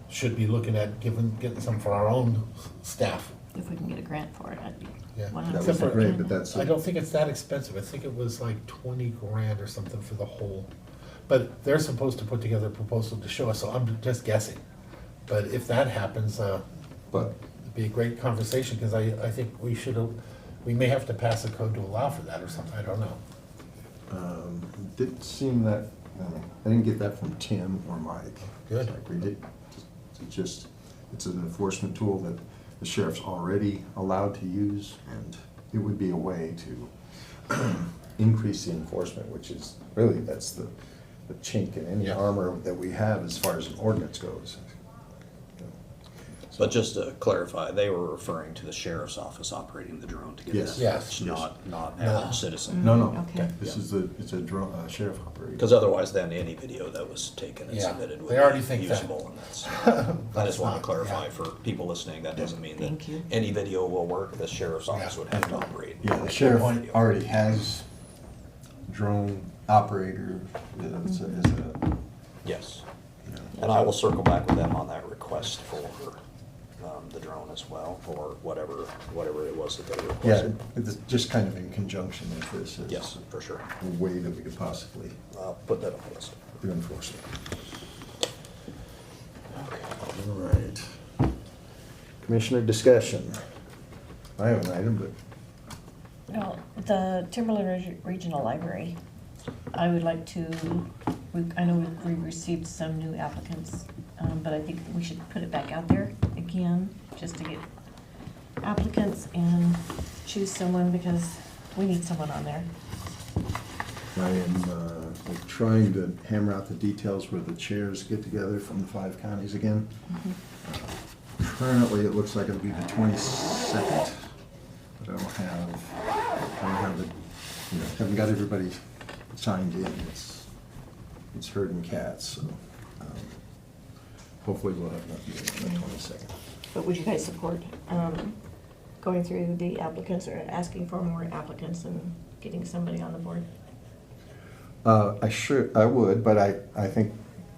should be looking at getting some for our own staff. If we can get a grant for it, I'd be Yeah. 100% That would be great, but that's. I don't think it's that expensive. I think it was like 20 grand or something for the whole. But they're supposed to put together a proposal to show us, so I'm just guessing. But if that happens, But it'd be a great conversation, because I think we may have to pass a code to allow for that or something, I don't know. didn't seem that, I didn't get that from Tim or Mike. Good. Like we did, it's an enforcement tool that the sheriff's already allowed to use, and it would be a way to increase the enforcement, which is, really, that's the chink in any armor that we have as far as an ordinance goes. But just to clarify, they were referring to the sheriff's office operating the drone to get Yes. that Yes. message, not average citizen. No, Okay. this is it's a drone, sheriff operating. Because otherwise, then any video that was taken and Yeah, submitted would they already be think that. usable, and that's. I just want to clarify for people listening, that doesn't mean that Thank you. any video will work. The sheriff's office would have to operate. Yeah, the sheriff already has drone operator as a, Yes. you know. And I will circle back with them on that request for the drone as well, or whatever it was that they Yeah, requested. it's just kind of in conjunction with this. As Yes, for sure. a way that we could possibly I'll put that on the list. enforce it. All right. Commissioner discussion. I have an item, but Well, the Timberland Regional Library, I would like to, I know we received some new applicants, but I think we should put it back out there again, just to get applicants and choose someone, because we need someone on there. I am trying to hammer out the details where the chairs get together from the 5 counties again. Currently, it looks like it'll be the 22nd, but I don't have it, haven't got everybody signed in. It's herding cats, so hopefully we'll have enough on the 22nd. But would you guys support going through the applicants or asking for more applicants and getting somebody on the board? I would, but I think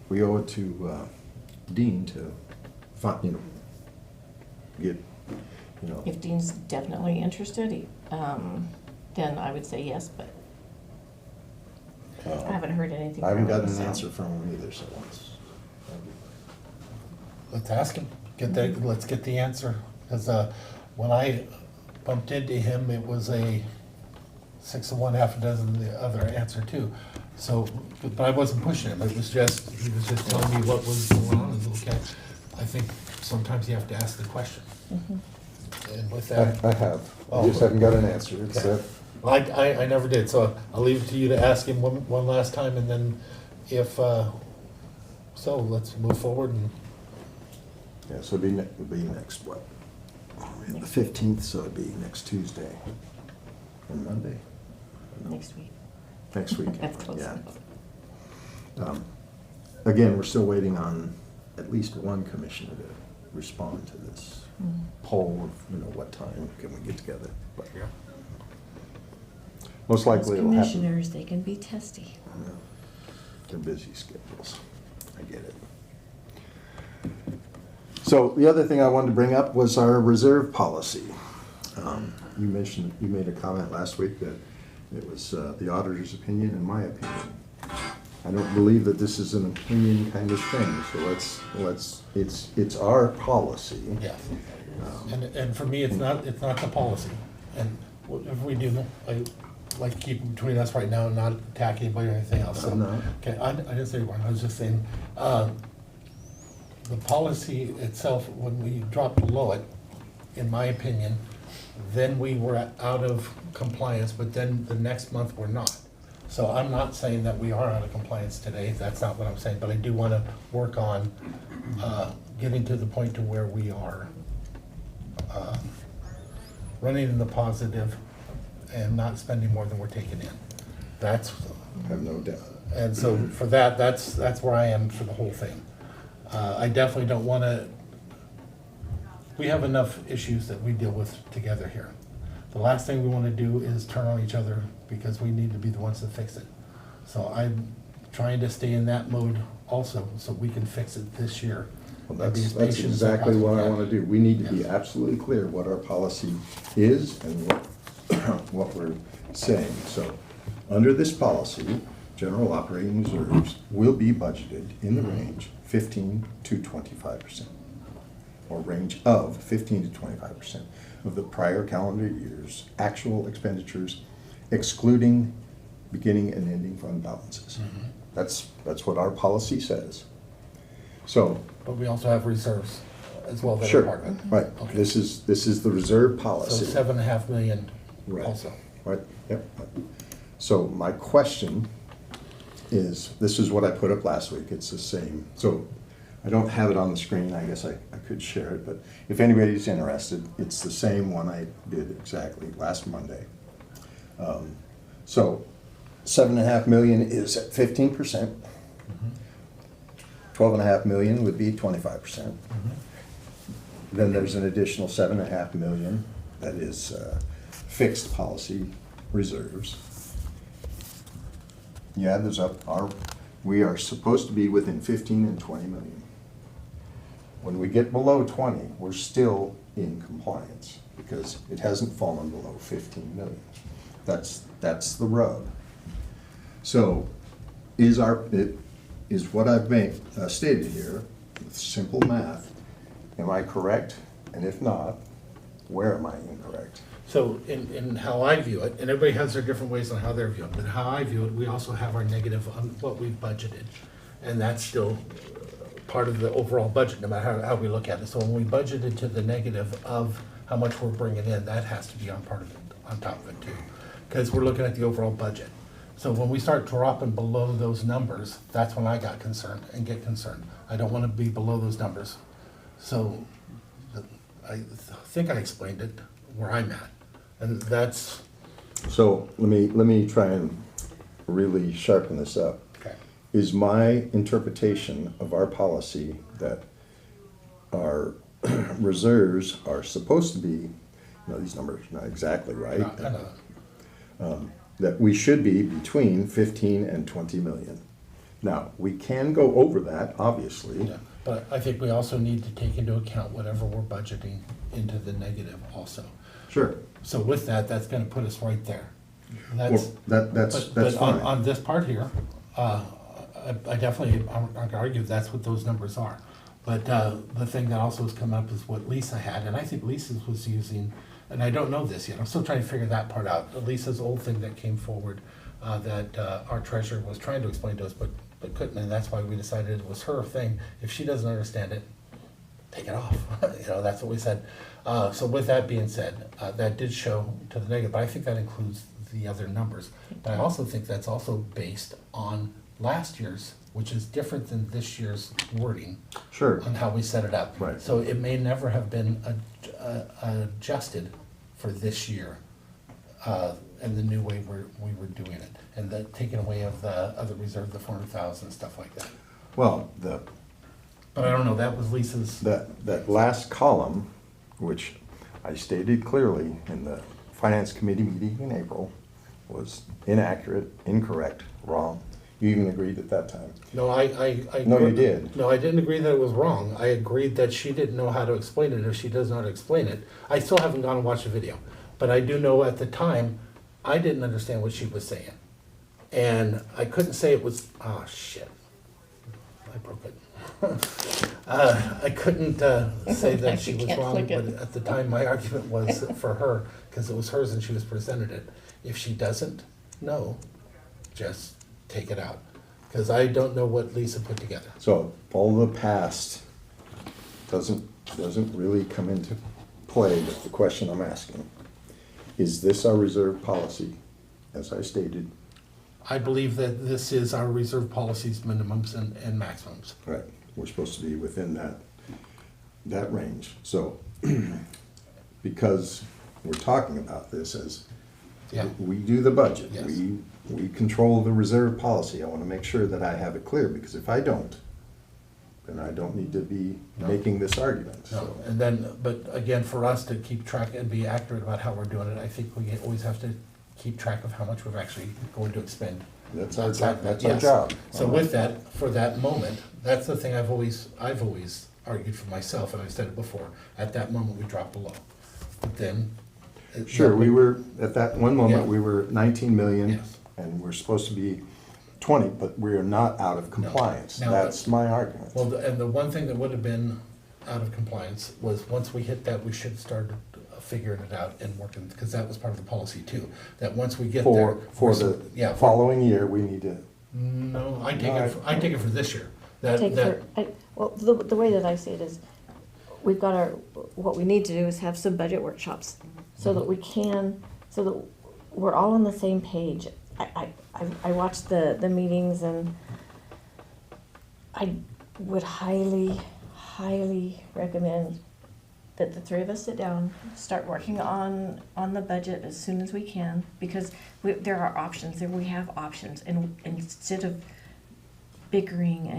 we owe it to Dean to find, get, If Dean's definitely interested, then I would say yes, but I haven't heard anything I haven't from him, gotten an so. answer from him either, so Let's ask him, let's get the answer, because when I bumped into him, it was a 6 of one, half a dozen the other answer too. So, but I wasn't pushing him, he was just telling me what was going on, and okay, I think sometimes you have to ask the question. And with that. I have. Oh, I just haven't got an answer. It's okay. Well, I never did, so I'll leave it to you to ask him one last time, and then if, so let's move forward and. Yeah, so it'd be next, what? The 15th, so it'd be next Tuesday. And Monday? No. Next week. Next week. That's close Yeah. enough. Again, we're still waiting on at least one commissioner to respond to this poll of, what time can we get together. But most likely it'll happen. Commissioners, they can be testy. Yeah. They're busy schedules. I get it. So the other thing I wanted to bring up was our reserve policy. You made a comment last week that it was the auditor's opinion and my opinion. I don't believe that this is an opinion kind of thing, so it's our policy. Yeah. And for me, it's not the policy. And if we do, I like to keep it between us right now and not attack anybody or anything else. So, No. okay, I didn't say one, I was just saying, the policy itself, when we dropped below it, in my opinion, then we were out of compliance, but then the next month we're not. So I'm not saying that we are out of compliance today, that's not what I'm saying, but I do want to work on getting to the point to where we are running in the positive and not spending more than we're taking in. That's. I have no doubt. And so for that's where I am for the whole thing. I definitely don't want to, we have enough issues that we deal with together here. The last thing we want to do is turn on each other, because we need to be the ones that fix it. So I'm trying to stay in that mode also, so we can fix it this year. Well, And be as that's patient as exactly possibly what I can. want to do. We need to be absolutely clear what our policy is and what we're saying. So, under this policy, general operating reserves will be budgeted in the range 15 to 25%, or range of 15 to 25% of the prior calendar year's actual expenditures, excluding beginning and ending fund balances. That's what our policy says. So, But we also have reserves as well that are sure, part of it. right. Okay. This is the reserve So policy. 7.5 million Right. also. Right, yep. So my question is, this is what I put up last week, it's the same. So I don't have it on the screen, I guess I could share it, but if anybody's interested, it's the same one I did exactly last Monday. So 7.5 million is at 15%. 12.5 million would be 25%. Then there's an additional 7.5 million that is fixed policy reserves. You add those up, we are supposed to be within 15 and 20 million. When we get below 20, we're still in compliance because it hasn't fallen below 15 million. That's the rub. So is what I've stated here, with simple math, am I correct? And if not, where am I incorrect? So in how I view it, and everybody has their different ways on how they're viewing it, but how I view it, we also have our negative on what we've budgeted. And that's still part of the overall budget, no matter how we look at it. So when we budgeted to the negative of how much we're bringing in, that has to be on part of it, on top of it too. Because we're looking at the overall budget. So when we start dropping below those numbers, that's when I got concerned and get concerned. I don't want to be below those numbers. So I think I explained it where I'm at. And that's, So let me try and really sharpen this up. okay. Is my interpretation of our policy that our reserves are supposed to be, these numbers are not exactly right. I know. That we should be between 15 and 20 million. Now, we can go over that, obviously. Yeah, but I think we also need to take into account whatever we're budgeting into the negative also. Sure. So with that, that's gonna put us right there. That's, Well, that's but fine. on this part here, I definitely, I'm not gonna argue that's what those numbers are. But the thing that also has come up is what Lisa had, and I think Lisa's was using, and I don't know this yet, I'm still trying to figure that part out. Lisa's old thing that came forward, that our treasurer was trying to explain to us, but couldn't, and that's why we decided it was her thing. If she doesn't understand it, take it off. That's what we said. So with that being said, that did show to the negative, but I think that includes the other numbers. But I also think that's also based on last year's, which is different than this year's wording. Sure. On how we set it up. Right. So it may never have been adjusted for this year, and the new way we were doing it. And the taking away of the other reserve, the 400,000, stuff like that. Well, But I don't know, that was Lisa's. that last column, which I stated clearly in the Finance Committee meeting in April, was inaccurate, incorrect, wrong. You even agreed at that time. No, I. No, you did. No, I didn't agree that it was wrong. I agreed that she didn't know how to explain it. If she doesn't know how to explain it, I still haven't gone and watched the video. But I do know at the time, I didn't understand what she was saying. And I couldn't say it was, oh, shit. I broke it. I couldn't say that she You was can't wrong, click but it. at the time, my argument was for her, because it was hers and she was presented it. If she doesn't know, just take it out. Because I don't know what Lisa put together. So all the past doesn't really come into play with the question I'm asking. Is this our reserve policy, as I stated? I believe that this is our reserve policies, minimums and maximums. Right, we're supposed to be within that range. So, because we're talking about this as, Yeah. we do the budget, Yes. we control the reserve policy, I wanna make sure that I have it clear, because if I don't, then I don't need to be making this argument, No, so. and then, but again, for us to keep track and be accurate about how we're doing it, I think we always have to keep track of how much we're actually going to expend. That's our outside job. that. That's our Yes. job. So with that, for that moment, that's the thing I've always argued for myself, and I've said it before, at that moment, we drop below. But then. Sure, we were, at that one moment, Yeah. we were 19 million, Yes. and we're supposed to be 20, but we are not out of compliance. No. That's my argument. Well, and the one thing that would have been out of compliance was, once we hit that, we should start figuring it out and working, because that was part of the policy too, that once we get there. For the Yeah. following year, we need to, No, I take it for this year. That, Take that, well, the way that I see it is, we've got what we need to do is have some budget workshops, so that we can, so that we're all on the same page. I watched the meetings, and I would highly recommend that the three of us sit down, start working on the budget as soon as we can, because there are options, and we have options, and instead of bickering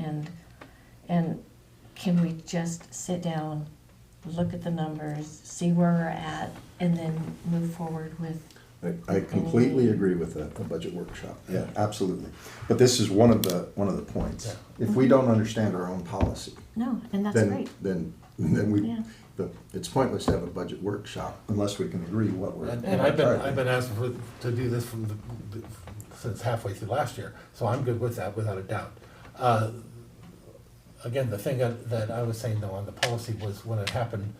and can we just sit down, look at the numbers, see where we're at, and then move forward with. I completely agree with the budget workshop. Yeah, absolutely. But this is one of the points. If we don't understand our own policy. No, and that's then, great. Then we, Yeah. it's pointless to have a budget workshop unless we can agree what we're. and I've been asked to do this since halfway through last year, so I'm good with that, without a doubt. Again, the thing that I was saying though on the policy was, when it happened,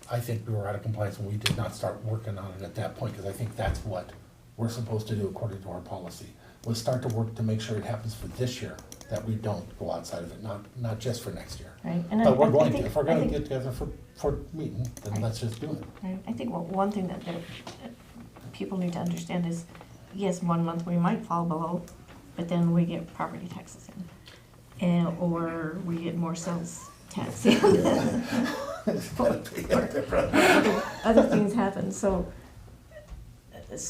I think we were out of compliance when we did not start working on it at that point, because I think that's what we're supposed to do according to our policy. Was start to work to make sure it happens for this year, that we don't go outside of it, not just for next year. Right, and But we're I going think- to, if we're I gonna think- get together for meeting, then let's just do it. Right. I think one thing that people need to understand is, yes, 1 month we might fall below, but then we get property taxes in, or we get more sales tax in. Other things happen, so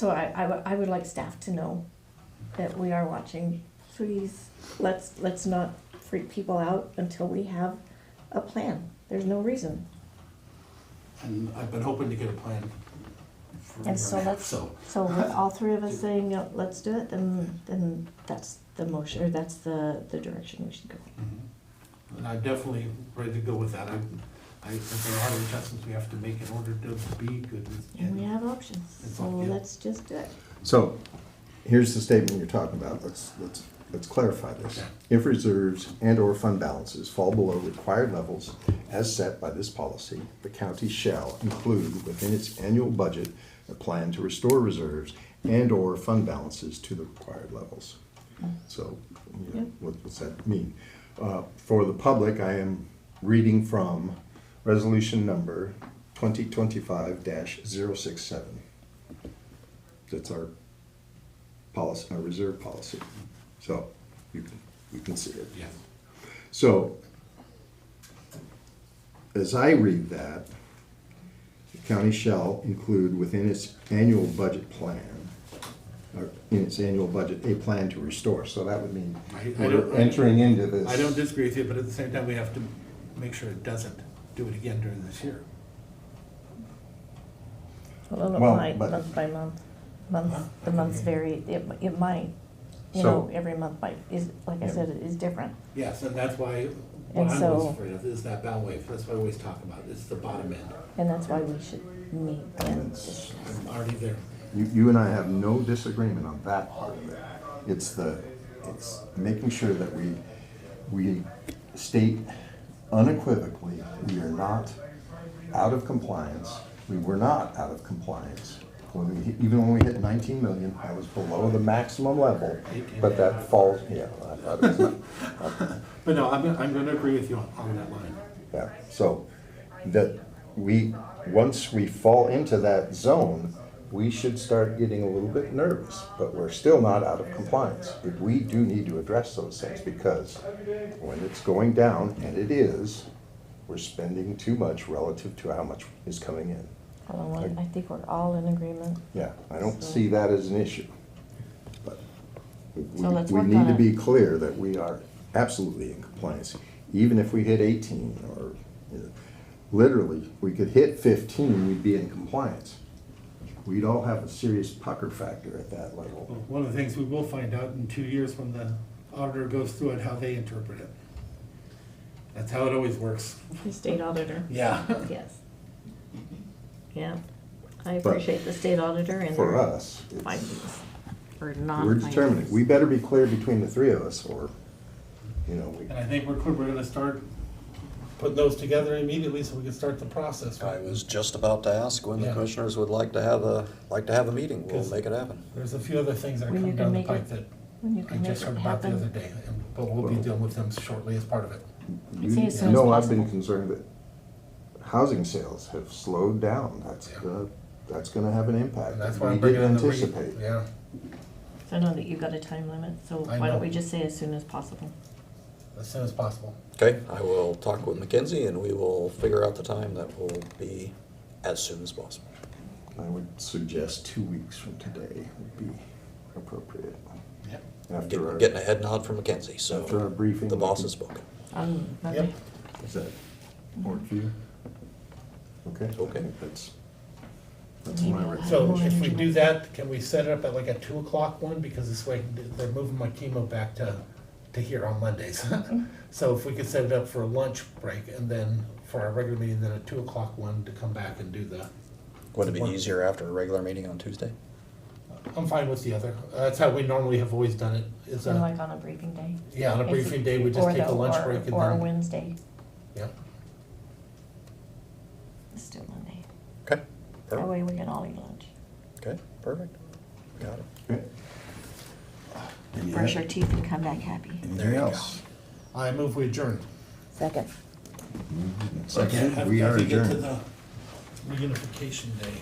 I would like staff to know that we are watching. Please, let's not freak people out until we have a plan. There's no reason. And I've been hoping to get a plan for a year And so and a half, let's, so with all three of us saying, let's do it, then that's the motion, or that's the direction we should go. And I'm definitely ready to go with that. I think there are a lot of adjustments we have to make in order to be good. And we have options, so Yeah. let's just do it. So, here's the statement you're talking about. Let's clarify this. Okay. If reserves and/or fund balances fall below required levels as set by this policy, the county shall include within its annual budget a plan to restore reserves and/or fund balances to the required levels. So, you know, what's that mean? For the public, I am reading from resolution number 2025-067. That's our policy, our reserve policy. So you can see it. Yes. So as I read that, the county shall include within its annual budget plan, or in its annual budget, a plan to restore. So that would mean we're entering into this. I don't disagree with you, but at the same time, we have to make sure it doesn't do it again during this year. Well, it Well, might, but- month by month. The months vary, it might, So- every month like I said, it is different. Yes, and that's why, And what I'm so- always afraid of is that bow wave. That's what I always talk about, it's the bottom end. And that's why we should meet and I'm already there. You and I have no disagreement on that part of it. It's making sure that we state unequivocally, we are not out of compliance. We were not out of compliance. Even when we hit 19 million, I was below the maximum level, but that falls, yeah. That is not- But no, I'm gonna agree with you on that line. Yeah, so that once we fall into that zone, we should start getting a little bit nervous, but we're still not out of compliance. We do need to address those things, because when it's going down, and it is, we're spending too much relative to how much is coming in. I think we're all in agreement. Yeah, I don't see that as an issue. But So let's we work need on to it. be clear that we are absolutely in compliance. Even if we hit 18, or literally, we could hit 15, we'd be in compliance. we'd all have a serious pucker factor at that Well, level. one of the things we will find out in 2 years when the auditor goes through it, how they interpret it. That's how it always works. The state auditor. Yeah. Yes. Yeah, I But appreciate the state auditor and For their us, it's, findings, or non we're determining, we better be clear between the three of us, or, you know, we, And I think we're gonna start putting those together immediately so we can start the process. I was just about to ask when the Yeah. commissioners would like to have a meeting. We'll 'Cause make it happen. There's a few other things that are When you coming can down the make pipe it- that when you I can make just it heard about the happen. other day, but we'll be dealing with them shortly as part of it. you say as soon as know, I've been possible. concerned that housing sales have slowed down. That's gonna have an impact. And that's why We I'm bringing didn't in the anticipate. yeah. So I know that you've got a time limit, so I why know. don't we just say as soon as possible? As soon as possible. Okay, I will talk with Mackenzie and we will figure out the time that will be as soon as possible. I would suggest 2 weeks from today would be appropriate. Yep. After our, Getting a head nod from Mackenzie, after our so briefing. the boss has spoken. On Monday? Yep. Does that work for you? Okay? Okay. I think that's Maybe my I'll have So more if we energy. do that, can we set it up at like a 2 o'clock one? Because this way they're moving my chemo back to here on Mondays. So if we could set it up for a lunch break and then for our regular meeting, then a 2 o'clock one to come back and do the. Would it be easier after a regular meeting on Tuesday? I'm fine with the other. That's how we normally have always done it. Is So like on a briefing day? yeah, on a If briefing you- day, we just or take a the- lunch or- break and Or a then. Wednesday, Yeah. it's still Monday. Okay, That perfect. way we can all eat lunch. Okay, perfect. Got it. Okay. Any Brush our other- teeth and come back happy. Anything else? I move we adjourn. Second. Second, we are Have to get to adjourned. the reunification day.